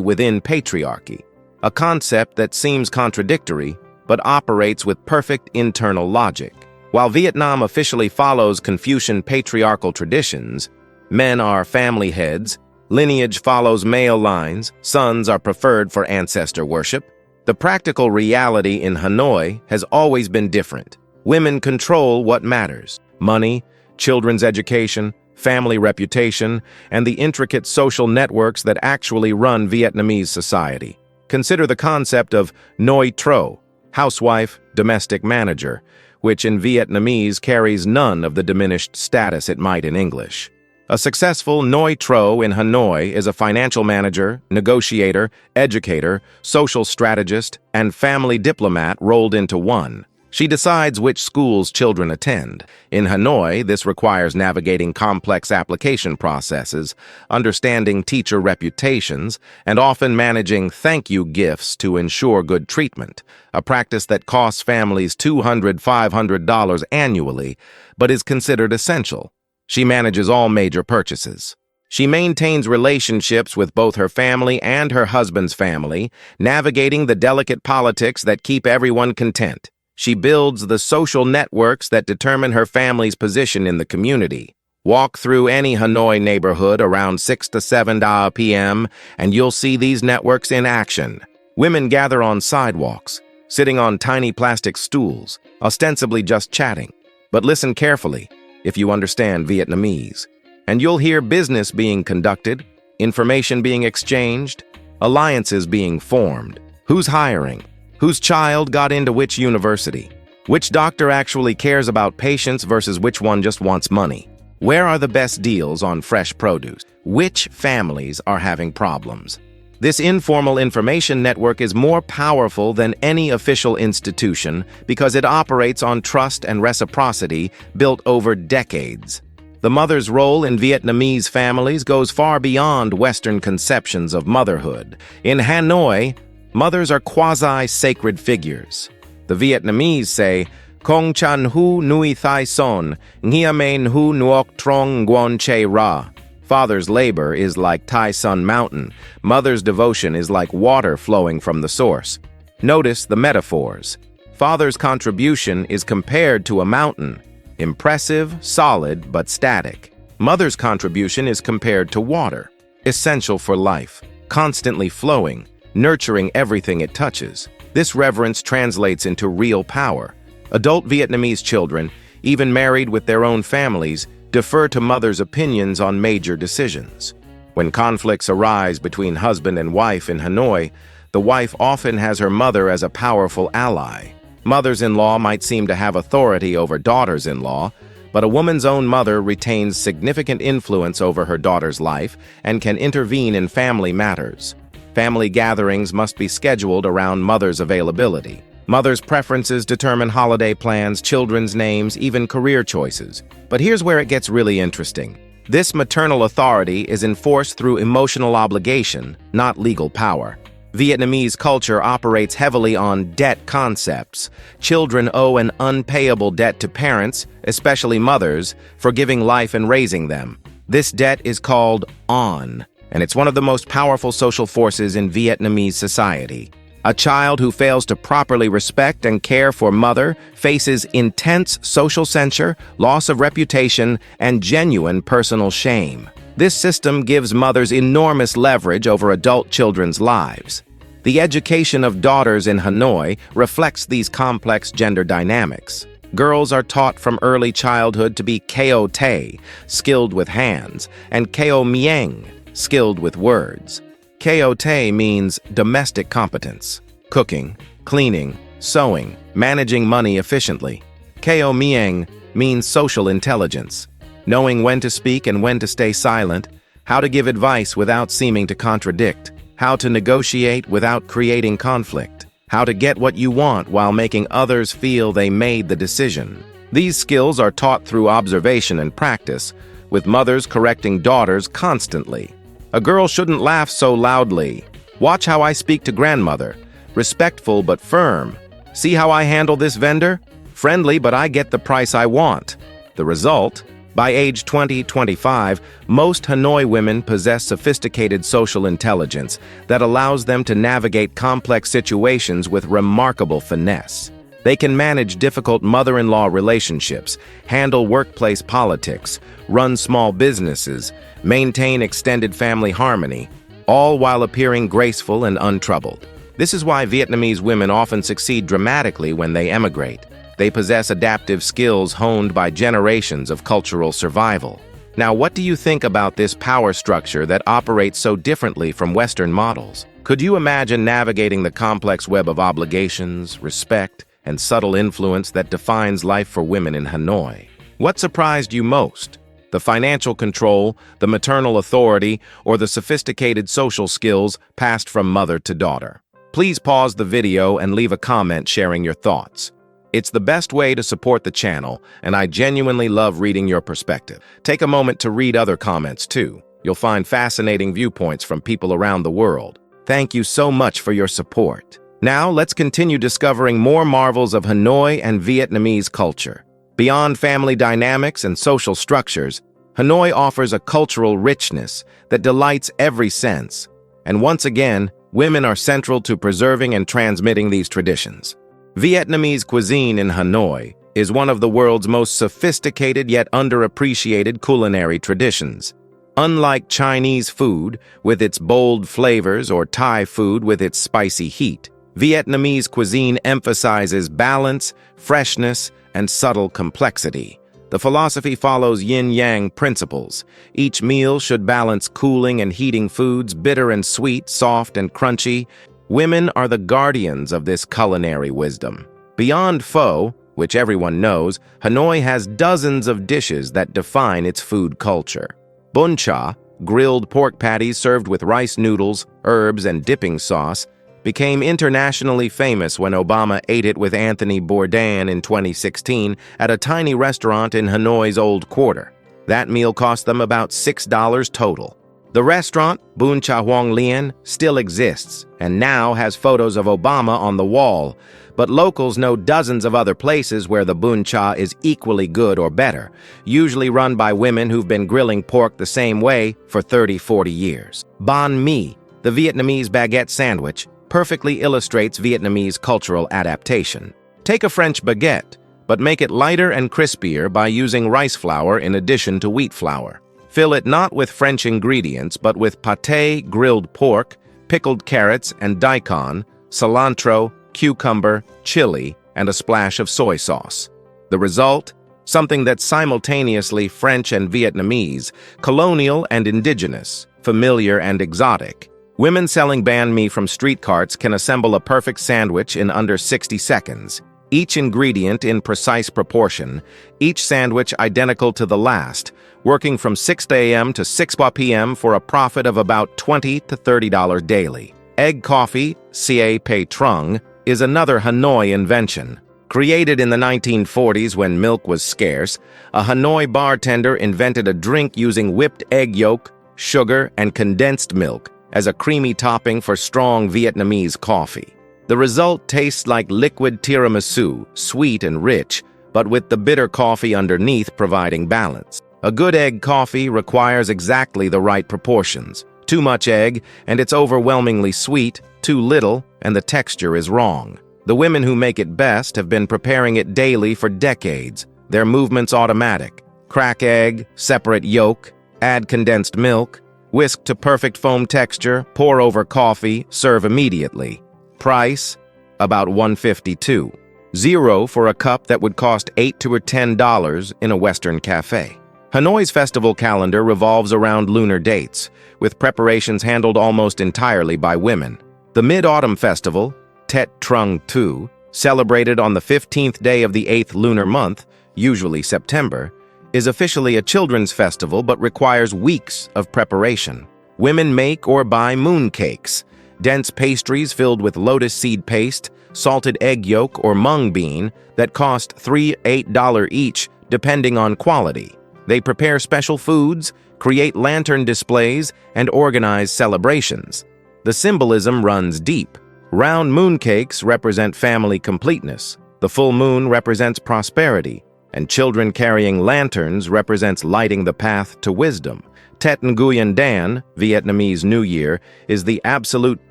within patriarchy, a concept that seems contradictory but operates with perfect internal logic. While Vietnam officially follows Confucian patriarchal traditions, men are family heads, lineage follows male lines, sons are preferred for ancestor worship. The practical reality in Hanoi has always been different. Women control what matters: money, children's education, family reputation, and the intricate social networks that actually run Vietnamese society. Consider the concept of noi tro, housewife, domestic manager, which in Vietnamese carries none of the diminished status it might in English. A successful noi tro in Hanoi is a financial manager, negotiator, educator, social strategist, and family diplomat rolled into one. She decides which schools children attend. In Hanoi, this requires navigating complex application processes, understanding teacher reputations, and often managing thank you gifts to ensure good treatment, a practice that costs families $200, $500 annually, but is considered essential. She manages all major purchases. She maintains relationships with both her family and her husband's family, navigating the delicate politics that keep everyone content. She builds the social networks that determine her family's position in the community. Walk through any Hanoi neighborhood around 6 to 7 p.m. and you'll see these networks in action. Women gather on sidewalks, sitting on tiny plastic stools, ostensibly just chatting. But listen carefully if you understand Vietnamese, and you'll hear business being conducted, information being exchanged, alliances being formed. Who's hiring? Whose child got into which university? Which doctor actually cares about patients versus which one just wants money? Where are the best deals on fresh produce? Which families are having problems? This informal information network is more powerful than any official institution because it operates on trust and reciprocity built over decades. The mother's role in Vietnamese families goes far beyond Western conceptions of motherhood. In Hanoi, mothers are quasi-sacred figures. The Vietnamese say, Kong chan hu nui thai son, ngia main hu nuok trong guan che ra. Father's labor is like Tai Sun Mountain. Mother's devotion is like water flowing from the source. Notice the metaphors. Father's contribution is compared to a mountain, impressive, solid, but static. Mother's contribution is compared to water, essential for life, constantly flowing, nurturing everything it touches. This reverence translates into real power. Adult Vietnamese children, even married with their own families, defer to mother's opinions on major decisions. When conflicts arise between husband and wife in Hanoi, the wife often has her mother as a powerful ally. Mothers-in-law might seem to have authority over daughters-in-law, but a woman's own mother retains significant influence over her daughter's life and can intervene in family matters. Family gatherings must be scheduled around mother's availability. Mother's preferences determine holiday plans, children's names, even career choices. But here's where it gets really interesting. This maternal authority is enforced through emotional obligation, not legal power. Vietnamese culture operates heavily on debt concepts. Children owe an unpayable debt to parents, especially mothers, for giving life and raising them. This debt is called on, and it's one of the most powerful social forces in Vietnamese society. A child who fails to properly respect and care for mother faces intense social censure, loss of reputation, and genuine personal shame. This system gives mothers enormous leverage over adult children's lives. The education of daughters in Hanoi reflects these complex gender dynamics. Girls are taught from early childhood to be Keo Te, skilled with hands, and Keo Mieng, skilled with words. Keo Te means domestic competence, cooking, cleaning, sewing, managing money efficiently. Keo Mieng means social intelligence, knowing when to speak and when to stay silent, how to give advice without seeming to contradict, how to negotiate without creating conflict, how to get what you want while making others feel they made the decision. These skills are taught through observation and practice, with mothers correcting daughters constantly. A girl shouldn't laugh so loudly. Watch how I speak to grandmother. Respectful but firm. See how I handle this vendor? Friendly, but I get the price I want. The result? By age 20-25, most Hanoi women possess sophisticated social intelligence that allows them to navigate complex situations with remarkable finesse. They can manage difficult mother-in-law relationships, handle workplace politics, run small businesses, maintain extended family harmony, all while appearing graceful and untroubled. This is why Vietnamese women often succeed dramatically when they emigrate. They possess adaptive skills honed by generations of cultural survival. Now, what do you think about this power structure that operates so differently from Western models? Could you imagine navigating the complex web of obligations, respect, and subtle influence that defines life for women in Hanoi? What surprised you most? The financial control, the maternal authority, or the sophisticated social skills passed from mother to daughter? Please pause the video and leave a comment sharing your thoughts. It's the best way to support the channel, and I genuinely love reading your perspective. Take a moment to read other comments too. You'll find fascinating viewpoints from people around the world. Thank you so much for your support. Now, let's continue discovering more marvels of Hanoi and Vietnamese culture. Beyond family dynamics and social structures, Hanoi offers a cultural richness that delights every sense. And once again, women are central to preserving and transmitting these traditions. Vietnamese cuisine in Hanoi is one of the world's most sophisticated yet underappreciated culinary traditions. Unlike Chinese food, with its bold flavors, or Thai food with its spicy heat, Vietnamese cuisine emphasizes balance, freshness, and subtle complexity. The philosophy follows yin-yang principles. Each meal should balance cooling and heating foods, bitter and sweet, soft and crunchy. Women are the guardians of this culinary wisdom. Beyond pho, which everyone knows, Hanoi has dozens of dishes that define its food culture. Bun cha, grilled pork patties served with rice noodles, herbs, and dipping sauce, became internationally famous when Obama ate it with Anthony Bourdain in 2016 at a tiny restaurant in Hanoi's Old Quarter. That meal cost them about $6 total. The restaurant, Bun Cha Huang Lian, still exists and now has photos of Obama on the wall, but locals know dozens of other places where the Bun Cha is equally good or better, usually run by women who've been grilling pork the same way for 30-40 years. Bánh Mì, the Vietnamese baguette sandwich, perfectly illustrates Vietnamese cultural adaptation. Take a French baguette, but make it lighter and crispier by using rice flour in addition to wheat flour. Fill it not with French ingredients, but with pâté, grilled pork, pickled carrots and daikon, cilantro, cucumber, chili, and a splash of soy sauce. The result? Something that's simultaneously French and Vietnamese, colonial and indigenous, familiar and exotic. Women selling bánh mì from street carts can assemble a perfect sandwich in under 60 seconds. Each ingredient in precise proportion, each sandwich identical to the last, working from 6 a.m. to 6 p.m. for a profit of about $20 to $30 daily. Egg coffee, ca Pei Trung, is another Hanoi invention. Created in the 1940s when milk was scarce, a Hanoi bartender invented a drink using whipped egg yolk, sugar, and condensed milk as a creamy topping for strong Vietnamese coffee. The result tastes like liquid tiramisu, sweet and rich, but with the bitter coffee underneath providing balance. A good egg coffee requires exactly the right proportions. Too much egg, and it's overwhelmingly sweet. Too little, and the texture is wrong. The women who make it best have been preparing it daily for decades. Their movements automatic. Crack egg, separate yolk, add condensed milk, whisk to perfect foam texture, pour over coffee, serve immediately. Price, about $1.52. Zero for a cup that would cost $8 to $10 in a Western cafe. Hanoi's festival calendar revolves around lunar dates, with preparations handled almost entirely by women. The Mid-Autumn Festival, Tet Trung Tu, celebrated on the 15th day of the 8th lunar month, usually September, is officially a children's festival but requires weeks of preparation. Women make or buy moon cakes, dense pastries filled with lotus seed paste, salted egg yolk, or mung bean that cost $3 to $8 each, depending on quality. They prepare special foods, create lantern displays, and organize celebrations. The symbolism runs deep. Round mooncakes represent family completeness. The full moon represents prosperity, and children carrying lanterns represents lighting the path to wisdom. Tet Nguyen Dan, Vietnamese New Year, is the absolute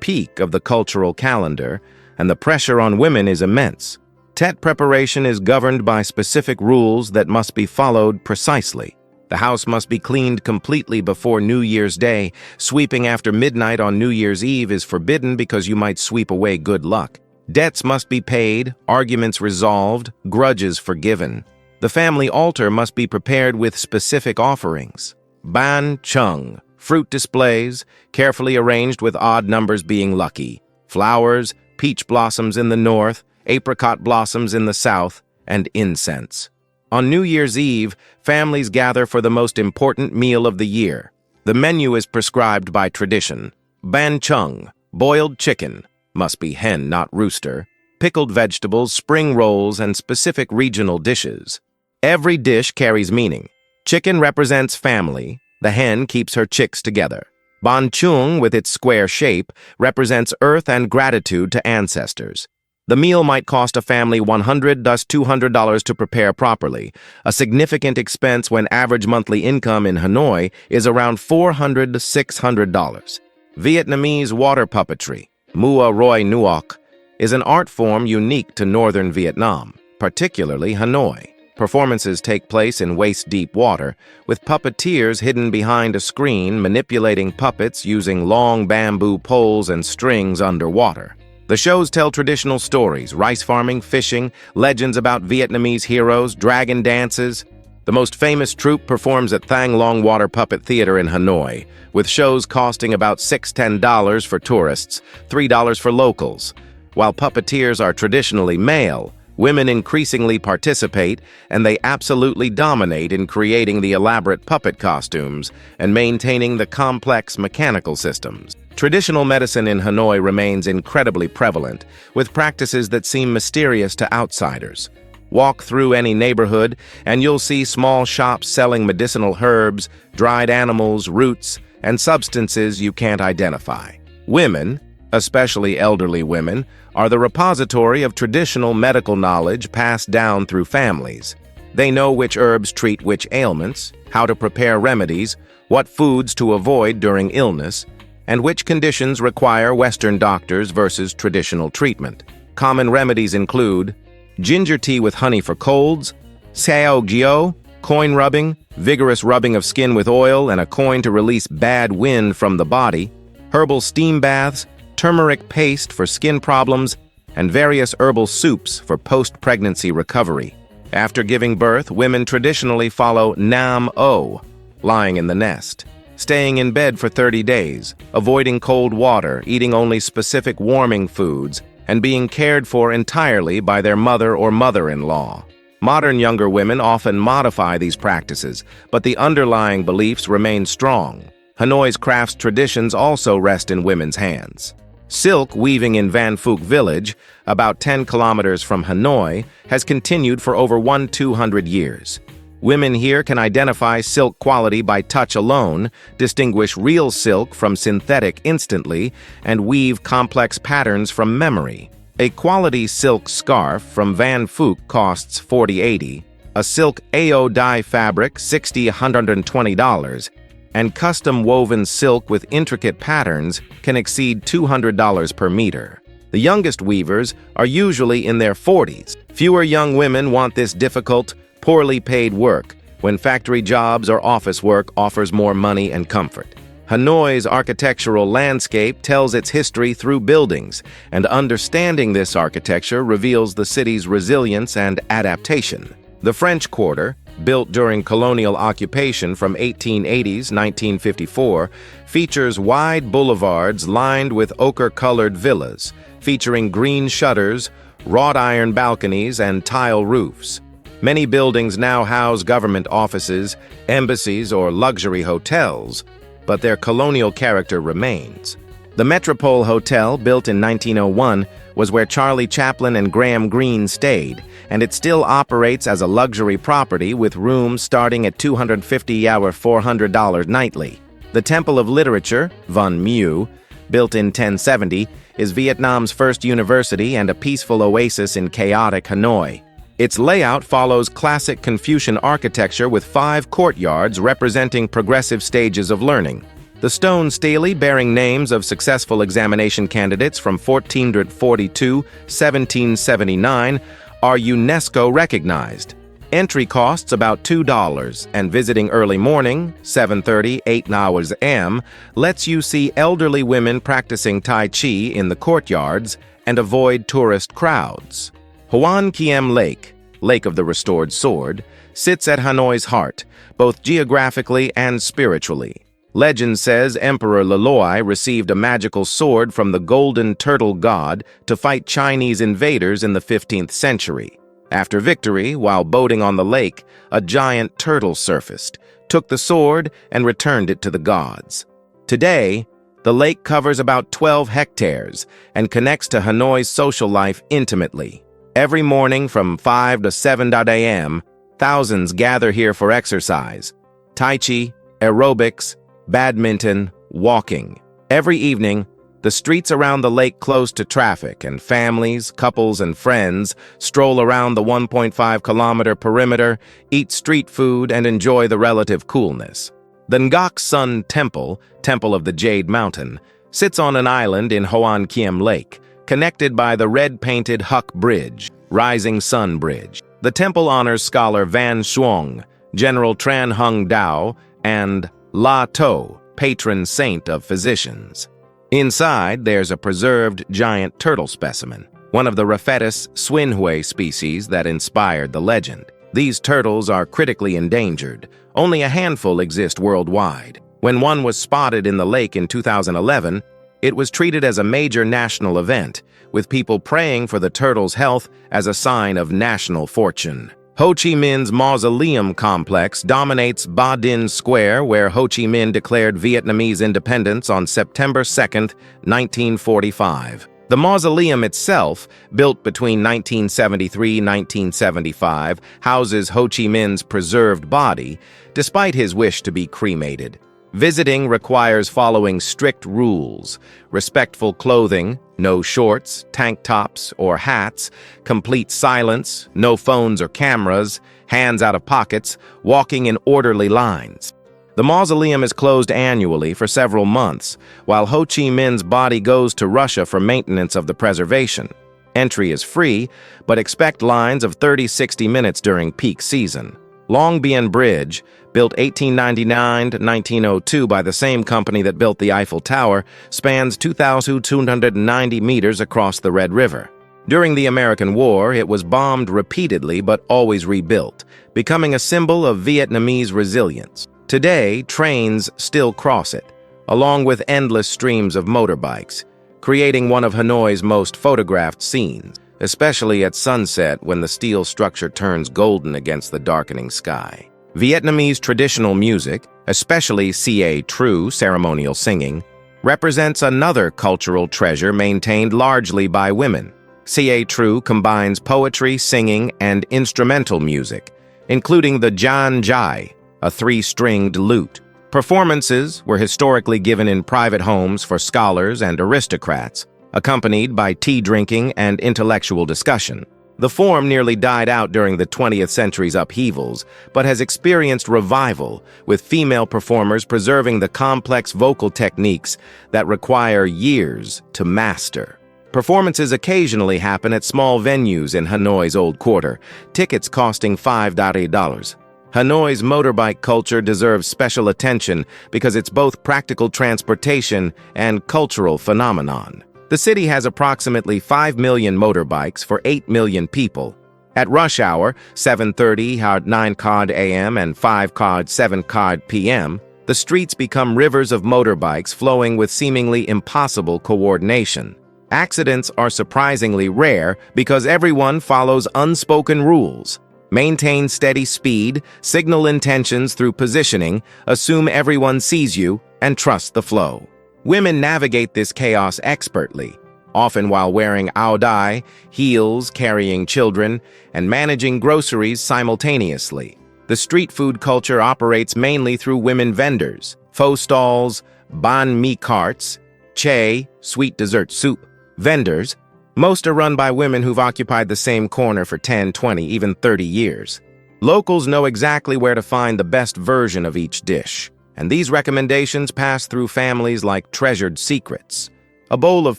peak of the cultural calendar, and the pressure on women is immense. Tet preparation is governed by specific rules that must be followed precisely. The house must be cleaned completely before New Year's Day. Sweeping after midnight on New Year's Eve is forbidden because you might sweep away good luck. Debts must be paid, arguments resolved, grudges forgiven. The family altar must be prepared with specific offerings. Ban Chung, fruit displays, carefully arranged with odd numbers being lucky. Flowers, peach blossoms in the north, apricot blossoms in the south, and incense. On New Year's Eve, families gather for the most important meal of the year. The menu is prescribed by tradition. Ban Chung, boiled chicken, must be hen, not rooster, pickled vegetables, spring rolls, and specific regional dishes. Every dish carries meaning. Chicken represents family. The hen keeps her chicks together. Ban Chung, with its square shape, represents earth and gratitude to ancestors. The meal might cost a family $100 to $200 to prepare properly, a significant expense when average monthly income in Hanoi is around $400 to $600. Vietnamese water puppetry, Mua Roi Nuoc, is an art form unique to northern Vietnam, particularly Hanoi. Performances take place in waist-deep water, with puppeteers hidden behind a screen manipulating puppets using long bamboo poles and strings underwater. The shows tell traditional stories, rice farming, fishing, legends about Vietnamese heroes, dragon dances. The most famous troupe performs at Thang Long Water Puppet Theater in Hanoi, with shows costing about $6 to $10 for tourists, $3 for locals. While puppeteers are traditionally male, women increasingly participate, and they absolutely dominate in creating the elaborate puppet costumes and maintaining the complex mechanical systems. Traditional medicine in Hanoi remains incredibly prevalent, with practices that seem mysterious to outsiders. Walk through any neighborhood, and you'll see small shops selling medicinal herbs, dried animals, roots, and substances you can't identify. Women, especially elderly women, are the repository of traditional medical knowledge passed down through families. They know which herbs treat which ailments, how to prepare remedies, what foods to avoid during illness, and which conditions require Western doctors versus traditional treatment. Common remedies include ginger tea with honey for colds, saogyo, coin rubbing, vigorous rubbing of skin with oil and a coin to release bad wind from the body, herbal steam baths, turmeric paste for skin problems, and various herbal soups for post-pregnancy recovery. After giving birth, women traditionally follow Nam-o, lying in the nest, staying in bed for 30 days, avoiding cold water, eating only specific warming foods, and being cared for entirely by their mother or mother-in-law. Modern younger women often modify these practices, but the underlying beliefs remain strong. Hanoi's crafts traditions also rest in women's hands. Silk weaving in Van Phuc village, about 10 kilometers from Hanoi, has continued for over 200 years. Women here can identify silk quality by touch alone, distinguish real silk from synthetic instantly, and weave complex patterns from memory. A quality silk scarf from Van Phuc costs $40-80, a silk AO dye fabric $60-120, and custom woven silk with intricate patterns can exceed $200 per meter. The youngest weavers are usually in their 40s. Fewer young women want this difficult, poorly paid work, when factory jobs or office work offers more money and comfort. Hanoi's architectural landscape tells its history through buildings, and understanding this architecture reveals the city's resilience and adaptation. The French Quarter, built during colonial occupation from 1880s 1954, features wide boulevards lined with ochre-colored villas, featuring green shutters, wrought iron balconies, and tile roofs. Many buildings now house government offices, embassies, or luxury hotels, but their colonial character remains. The Metropole Hotel, built in 1901, was where Charlie Chaplin and Graham Greene stayed, and it still operates as a luxury property with rooms starting at $250 or $400 nightly. The Temple of Literature, Văn Miếu, built in 1070, is Vietnam's first university and a peaceful oasis in chaotic Hanoi. Its layout follows classic Confucian architecture with 5 courtyards representing progressive stages of learning. The stone stele bearing names of successful examination candidates from 1442 to 1779 are UNESCO recognized. Entry costs about $2, and visiting early morning, 7:30, 8 hours a.m., lets you see elderly women practicing Tai Chi in the courtyards and avoid tourist crowds. Hoan Kiem Lake, Lake of the Restored Sword, sits at Hanoi's heart, both geographically and spiritually. Legend says Emperor Loloi received a magical sword from the golden turtle god to fight Chinese invaders in the 15th century. After victory, while boating on the lake, a giant turtle surfaced, took the sword, and returned it to the gods. Today, the lake covers about 12 hectares and connects to Hanoi's social life intimately. Every morning from 5 to 7 a.m., thousands gather here for exercise, Tai Chi, aerobics, badminton, walking. Every evening, the streets around the lake close to traffic, and families, couples, and friends stroll around the 1.5-kilometer perimeter, eat street food, and enjoy the relative coolness. The Ngoc Sun Temple, Temple of the Jade Mountain, sits on an island in Hoan Kiem Lake, connected by the red-painted Huc Bridge, Rising Sun Bridge. The temple honors scholar Van Xuong, General Tran Hung Dao, and La To, patron saint of physicians. Inside, there's a preserved giant turtle specimen, one of the Raphetis swinhui species that inspired the legend. These turtles are critically endangered. Only a handful exist worldwide. When one was spotted in the lake in 2011, it was treated as a major national event, with people praying for the turtle's health as a sign of national fortune. Ho Chi Minh's mausoleum complex dominates Ba Dinh Square, where Ho Chi Minh declared Vietnamese independence on September 2, 1945. The mausoleum itself, built between 1973 and 1975, houses Ho Chi Minh's preserved body, despite his wish to be cremated. Visiting requires following strict rules: respectful clothing, no shorts, tank tops, or hats, complete silence, no phones or cameras, hands out of pockets, walking in orderly lines. The mausoleum is closed annually for several months, while Ho Chi Minh's body goes to Russia for maintenance of the preservation. Entry is free, but expect lines of 30-60 minutes during peak season. Long Bien Bridge, built 1899 to 1902 by the same company that built the Eiffel Tower, spans 2,290 meters across the Red River. During the American War, it was bombed repeatedly but always rebuilt, becoming a symbol of Vietnamese resilience. Today, trains still cross it, along with endless streams of motorbikes, creating one of Hanoi's most photographed scenes, especially at sunset when the steel structure turns golden against the darkening sky. Vietnamese traditional music, especially ca true ceremonial singing, represents another cultural treasure maintained largely by women. Ca true combines poetry, singing, and instrumental music, including the Jan Jai, a 3-stringed lute. Performances were historically given in private homes for scholars and aristocrats, accompanied by tea drinking and intellectual discussion. The form nearly died out during the 20th century's upheavals, but has experienced revival, with female performers preserving the complex vocal techniques that require years to master. Performances occasionally happen at small venues in Hanoi's Old Quarter, tickets costing $5. Hanoi's motorbike culture deserves special attention because it's both practical transportation and cultural phenomenon. The city has approximately 5 million motorbikes for 8 million people. At rush hour, 7:30 hard 9 cod a.m. and 5 cod 7 cod p.m., the streets become rivers of motorbikes flowing with seemingly impossible coordination. Accidents are surprisingly rare because everyone follows unspoken rules. Maintain steady speed, signal intentions through positioning, assume everyone sees you, and trust the flow. Women navigate this chaos expertly, often while wearing Áo Dài, heels, carrying children, and managing groceries simultaneously. The street food culture operates mainly through women vendors, pho stalls, bánh mì carts, che, sweet dessert soup, vendors. Most are run by women who've occupied the same corner for 10, 20, even 30 years. Locals know exactly where to find the best version of each dish, and these recommendations pass through families like treasured secrets. A bowl of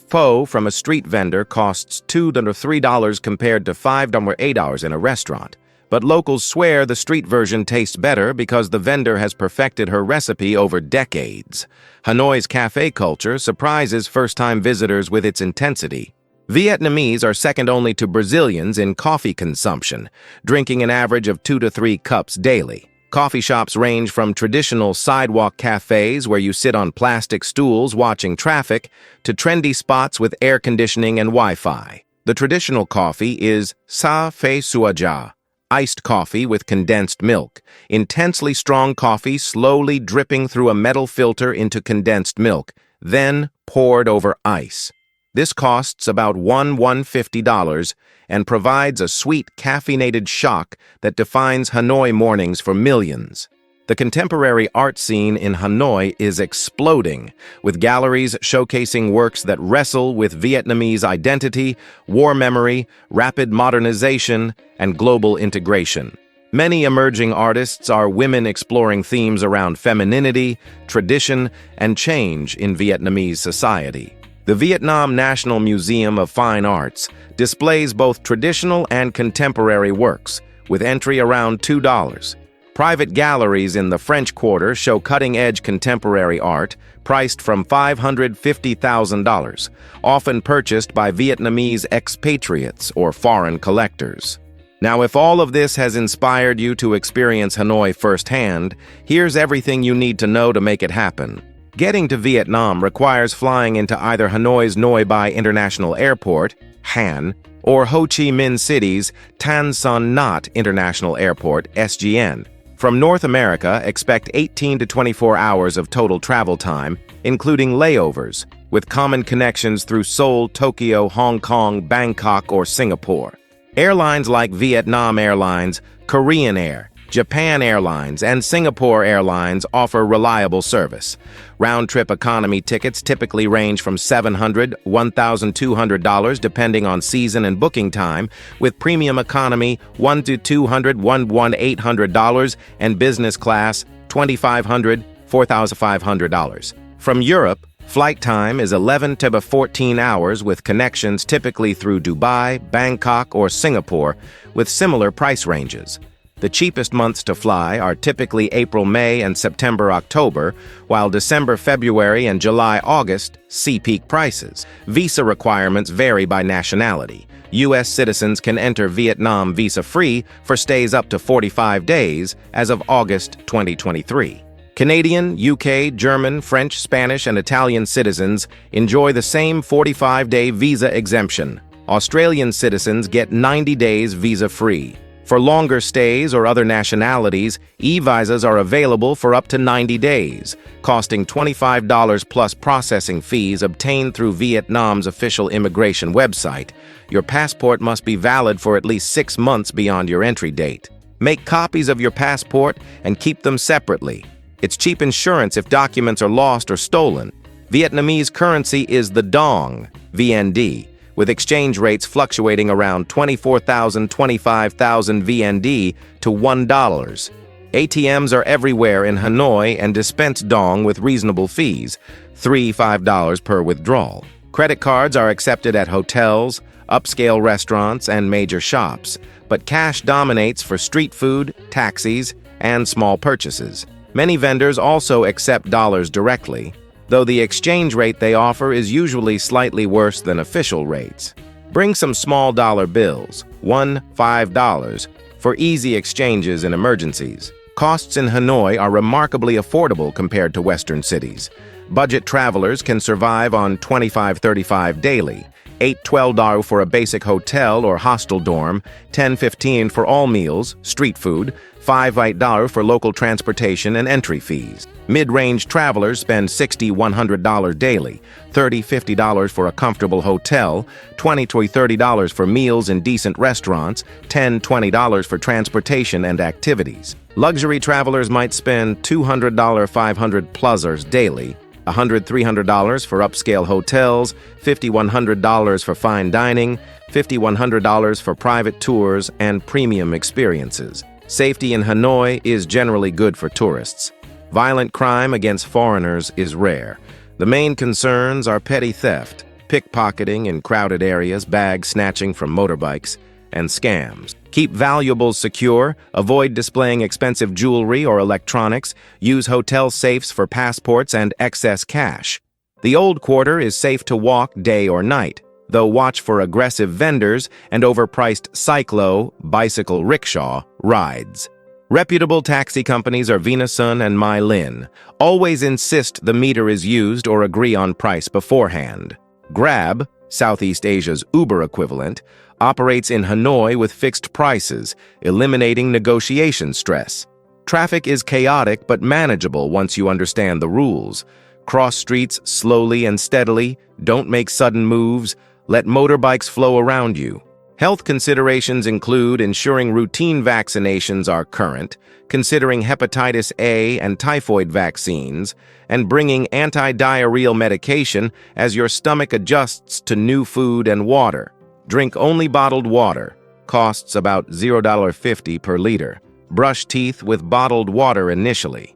pho from a street vendor costs $2 to $3 compared to $5 or $8 in a restaurant. But locals swear the street version tastes better because the vendor has perfected her recipe over decades. Hanoi's cafe culture surprises first-time visitors with its intensity. Vietnamese are second only to Brazilians in coffee consumption, drinking an average of 2 to 3 cups daily. Coffee shops range from traditional sidewalk cafes where you sit on plastic stools watching traffic to trendy spots with air conditioning and Wi-Fi. The traditional coffee is sa phe suaja, iced coffee with condensed milk, intensely strong coffee slowly dripping through a metal filter into condensed milk, then poured over ice. This costs about $150 and provides a sweet caffeinated shock that defines Hanoi mornings for millions. The contemporary art scene in Hanoi is exploding, with galleries showcasing works that wrestle with Vietnamese identity, war memory, rapid modernization, and global integration. Many emerging artists are women exploring themes around femininity, tradition, and change in Vietnamese society. The Vietnam National Museum of Fine Arts displays both traditional and contemporary works, with entry around $2. Private galleries in the French Quarter show cutting-edge contemporary art, priced from $550,000, often purchased by Vietnamese expatriates or foreign collectors. Now, if all of this has inspired you to experience Hanoi firsthand, here's everything you need to know to make it happen. Getting to Vietnam requires flying into either Hanoi's Noi Bai International Airport, Han, or Ho Chi Minh City's Tan Son Nhat International Airport, SGN. From North America, expect 18 to 24 hours of total travel time, including layovers, with common connections through Seoul, Tokyo, Hong Kong, Bangkok, or Singapore. Airlines like Vietnam Airlines, Korean Air, Japan Airlines and Singapore Airlines offer reliable service. Round-trip economy tickets typically range from $700 to $1,200 depending on season and booking time, with premium economy $100 to $200, $1,800, and business class $2,500, $4,500. From Europe, flight time is 11 to 14 hours with connections typically through Dubai, Bangkok, or Singapore, with similar price ranges. The cheapest months to fly are typically April, May, and September, October, while December, February, and July, August see peak prices. Visa requirements vary by nationality. U.S. citizens can enter Vietnam visa-free for stays up to 45 days as of August 2023. Canadian, UK, German, French, Spanish, and Italian citizens enjoy the same 45-day visa exemption. Australian citizens get 90 days visa-free. For longer stays or other nationalities, e-visas are available for up to 90 days, costing $25 plus processing fees obtained through Vietnam's official immigration website. Your passport must be valid for at least 6 months beyond your entry date. Make copies of your passport and keep them separately. It's cheap insurance if documents are lost or stolen. Vietnamese currency is the dong, VND, with exchange rates fluctuating around 24,000, 25,000 VND to $1. ATMs are everywhere in Hanoi and dispense dong with reasonable fees, $3–5 per withdrawal. Credit cards are accepted at hotels, upscale restaurants, and major shops, but cash dominates for street food, taxis, and small purchases. Many vendors also accept dollars directly, though the exchange rate they offer is usually slightly worse than official rates. Bring some small dollar bills, $1, $5, for easy exchanges in emergencies. Costs in Hanoi are remarkably affordable compared to Western cities. Budget travelers can survive on $25–35 daily, $8–12 for a basic hotel or hostel dorm, $10–15 for all meals, street food, $5–8 for local transportation and entry fees. Mid-range travelers spend $60–100 daily, $30–50 for a comfortable hotel, $20–30 for meals in decent restaurants, $10–20 for transportation and activities. Luxury travelers might spend $200, $500+ daily, $100–300 for upscale hotels, $50–100 for fine dining, $50–100 for private tours and premium experiences. Safety in Hanoi is generally good for tourists. Violent crime against foreigners is rare. The main concerns are petty theft, pickpocketing in crowded areas, bag snatching from motorbikes, and scams. Keep valuables secure, avoid displaying expensive jewelry or electronics, use hotel safes for passports and excess cash. The Old Quarter is safe to walk day or night, though watch for aggressive vendors and overpriced cyclo, bicycle rickshaw, rides. Reputable taxi companies are Vinasun and My Lin. Always insist the meter is used or agree on price beforehand. Grab, Southeast Asia's Uber equivalent, operates in Hanoi with fixed prices, eliminating negotiation stress. Traffic is chaotic but manageable once you understand the rules. Cross streets slowly and steadily, don't make sudden moves, let motorbikes flow around you. Health considerations include ensuring routine vaccinations are current, considering hepatitis A and typhoid vaccines, and bringing anti-diarrheal medication as your stomach adjusts to new food and water. Drink only bottled water. Costs about $0.50 per liter. Brush teeth with bottled water initially.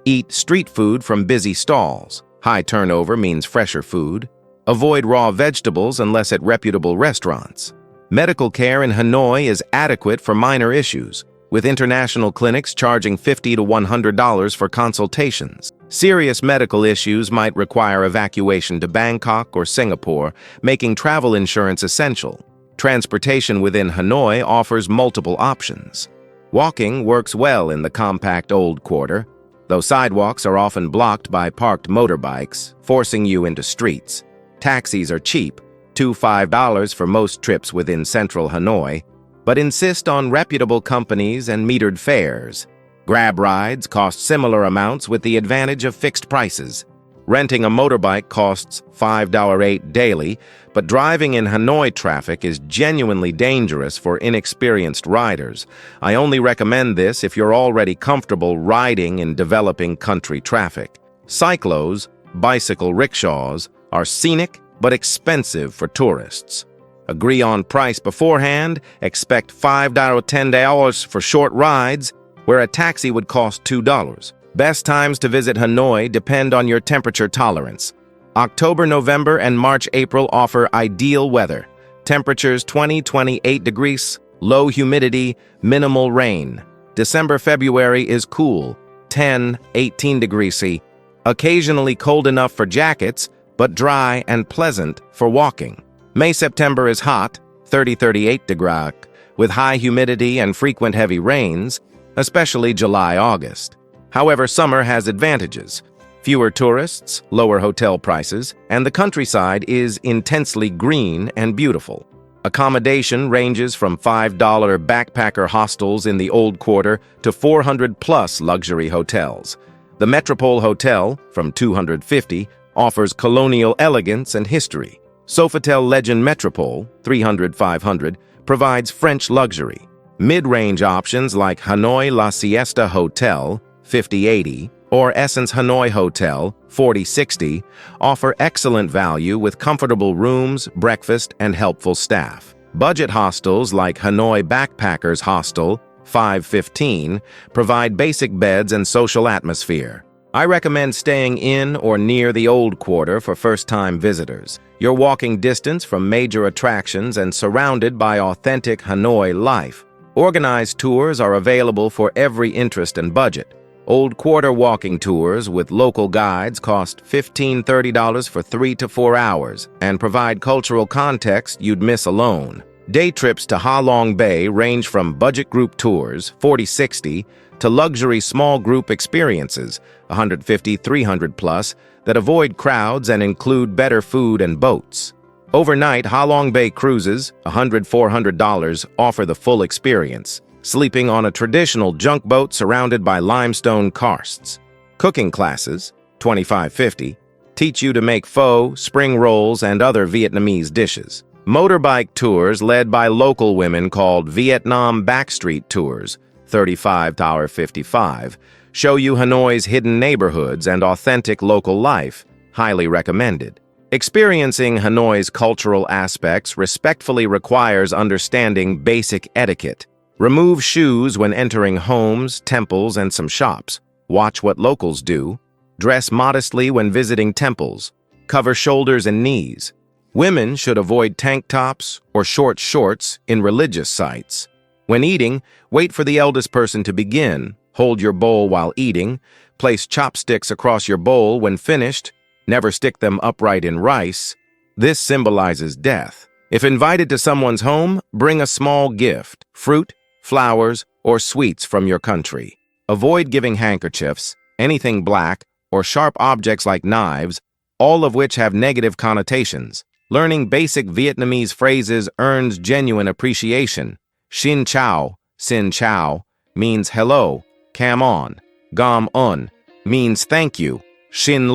Eat street food from busy stalls. High turnover means fresher food. Avoid raw vegetables unless at reputable restaurants. Medical care in Hanoi is adequate for minor issues, with international clinics charging $50 to $100 for consultations. Serious medical issues might require evacuation to Bangkok or Singapore, making travel insurance essential. Transportation within Hanoi offers multiple options. Walking works well in the compact Old Quarter, though sidewalks are often blocked by parked motorbikes, forcing you into streets. Taxis are cheap, $2–5 for most trips within central Hanoi, but insist on reputable companies and metered fares. Grab rides cost similar amounts with the advantage of fixed prices. Renting a motorbike costs $5.08 daily, but driving in Hanoi traffic is genuinely dangerous for inexperienced riders. I only recommend this if you're already comfortable riding in developing country traffic. Cyclos, bicycle rickshaws, are scenic but expensive for tourists. Agree on price beforehand, expect $5 to $10 for short rides, where a taxi would cost $2. Best times to visit Hanoi depend on your temperature tolerance. October, November, and March-April offer ideal weather. Temperatures 20-28 degrees, low humidity, minimal rain. December, February is cool, 10-18 degrees C. Occasionally cold enough for jackets, but dry and pleasant for walking. May, September is hot, 30-38 degrees, with high humidity and frequent heavy rains, especially July, August. However, summer has advantages. Fewer tourists, lower hotel prices, and the countryside is intensely green and beautiful. Accommodation ranges from $5 backpacker hostels in the Old Quarter to $400+ luxury hotels. The Metropole Hotel, from $250, offers colonial elegance and history. Sofitel Legend Metropole, $300-$500, provides French luxury. Mid-range options like Hanoi La Siesta Hotel, $50-$80, or Essence Hanoi Hotel, $40-$60, offer excellent value with comfortable rooms, breakfast, and helpful staff. Budget hostels like Hanoi Backpackers Hostel, $515, provide basic beds and social atmosphere. I recommend staying in or near the Old Quarter for first-time visitors. You're walking distance from major attractions and surrounded by authentic Hanoi life. Organized tours are available for every interest and budget. Old Quarter walking tours with local guides cost $15-$30 for 3 to 4 hours and provide cultural context you'd miss alone. Day trips to Ha Long Bay range from budget group tours, $40-$60, to luxury small group experiences, $150-$300+, that avoid crowds and include better food and boats. Overnight Ha Long Bay cruises, $100-$400, offer the full experience, sleeping on a traditional junk boat surrounded by limestone karsts. Cooking classes, $25-$50, teach you to make pho, spring rolls, and other Vietnamese dishes. Motorbike tours led by local women called Vietnam Backstreet Tours, $35-$55, show you Hanoi's hidden neighborhoods and authentic local life, highly recommended. Experiencing Hanoi's cultural aspects respectfully requires understanding basic etiquette. Remove shoes when entering homes, temples, and some shops. Watch what locals do. Dress modestly when visiting temples. Cover shoulders and knees. Women should avoid tank tops or short shorts in religious sites. When eating, wait for the eldest person to begin. Hold your bowl while eating. Place chopsticks across your bowl when finished. Never stick them upright in rice. This symbolizes death. If invited to someone's home, bring a small gift, fruit, flowers, or sweets from your country. Avoid giving handkerchiefs, anything black, or sharp objects like knives, all of which have negative connotations. Learning basic Vietnamese phrases earns genuine appreciation. Xin chào, xin chào, means hello, come on. Gam un means thank you. Xin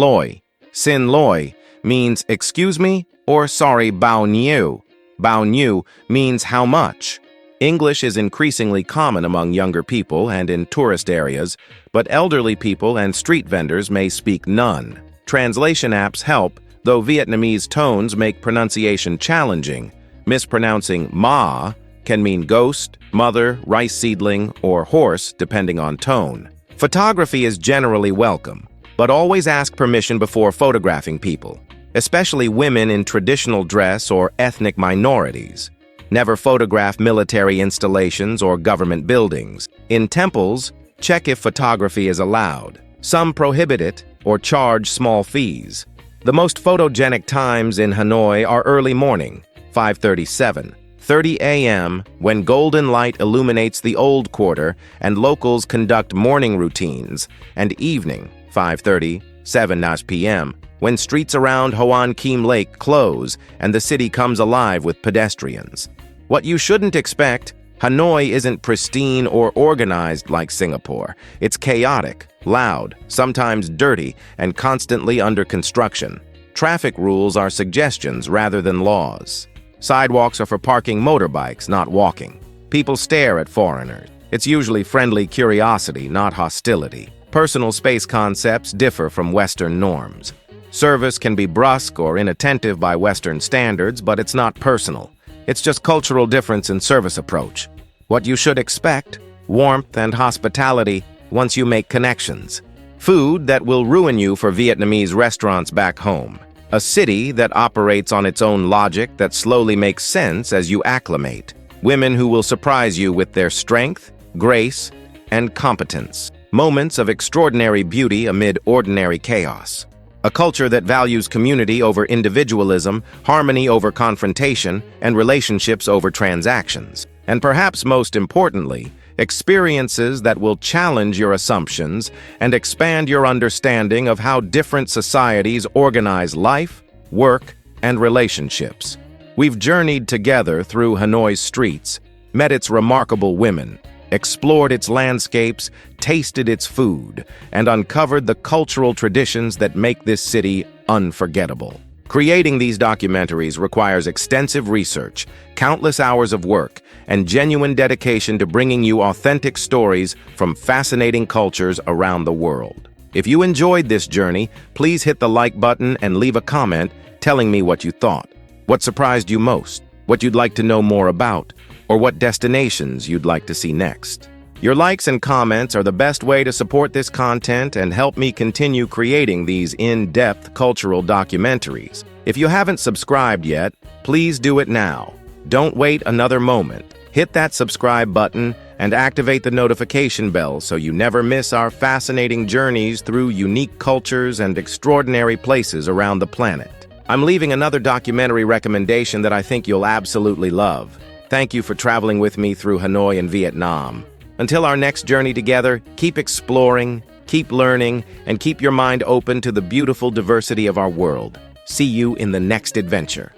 loi means excuse me or sorry bao nhiêu. Bao nhiêu means how much. English is increasingly common among younger people and in tourist areas, but elderly people and street vendors may speak none. Translation apps help, though Vietnamese tones make pronunciation challenging. Mispronouncing ma can mean ghost, mother, rice seedling, or horse, depending on tone. Photography is generally welcome, but always ask permission before photographing people, especially women in traditional dress or ethnic minorities. Never photograph military installations or government buildings. In temples, check if photography is allowed. Some prohibit it or charge small fees. The most photogenic times in Hanoi are early morning, 5:30 a.m., when golden light illuminates the Old Quarter and locals conduct morning routines, and evening, 5:30 p.m., when streets around Hoan Kiem Lake close and the city comes alive with pedestrians. What you shouldn't expect: Hanoi isn't pristine or organized like Singapore. It's chaotic, loud, sometimes dirty, and constantly under construction. Traffic rules are suggestions rather than laws. Sidewalks are for parking motorbikes, not walking. People stare at foreigners. It's usually friendly curiosity, not hostility. Personal space concepts differ from Western norms. Service can be brusque or inattentive by Western standards, but it's not personal. It's just cultural difference in service approach. What you should expect: warmth and hospitality once you make connections. Food that will ruin you for Vietnamese restaurants back home. A city that operates on its own logic that slowly makes sense as you acclimate. Women who will surprise you with their strength, grace, and competence. Moments of extraordinary beauty amid ordinary chaos. A culture that values community over individualism, harmony over confrontation, and relationships over transactions. And perhaps most importantly, experiences that will challenge your assumptions and expand your understanding of how different societies organize life, work, and relationships. We've journeyed together through Hanoi's streets, met its remarkable women, explored its landscapes, tasted its food, and uncovered the cultural traditions that make this city unforgettable. Creating these documentaries requires extensive research, countless hours of work, and genuine dedication to bringing you authentic stories from fascinating cultures around the world. If you enjoyed this journey, please hit the like button and leave a comment telling me what you thought. What surprised you most? What you'd like to know more about? Or what destinations you'd like to see next? Your likes and comments are the best way to support this content and help me continue creating these in-depth cultural documentaries. If you haven't subscribed yet, please do it now. Don't wait another moment. Hit that subscribe button and activate the notification bell so you never miss our fascinating journeys through unique cultures and extraordinary places around the planet. I'm leaving another documentary recommendation that I think you'll absolutely love. Thank you for traveling with me through Hanoi and Vietnam. Until our next journey together, keep exploring, keep learning, and keep your mind open to the beautiful diversity of our world. See you in the next adventure.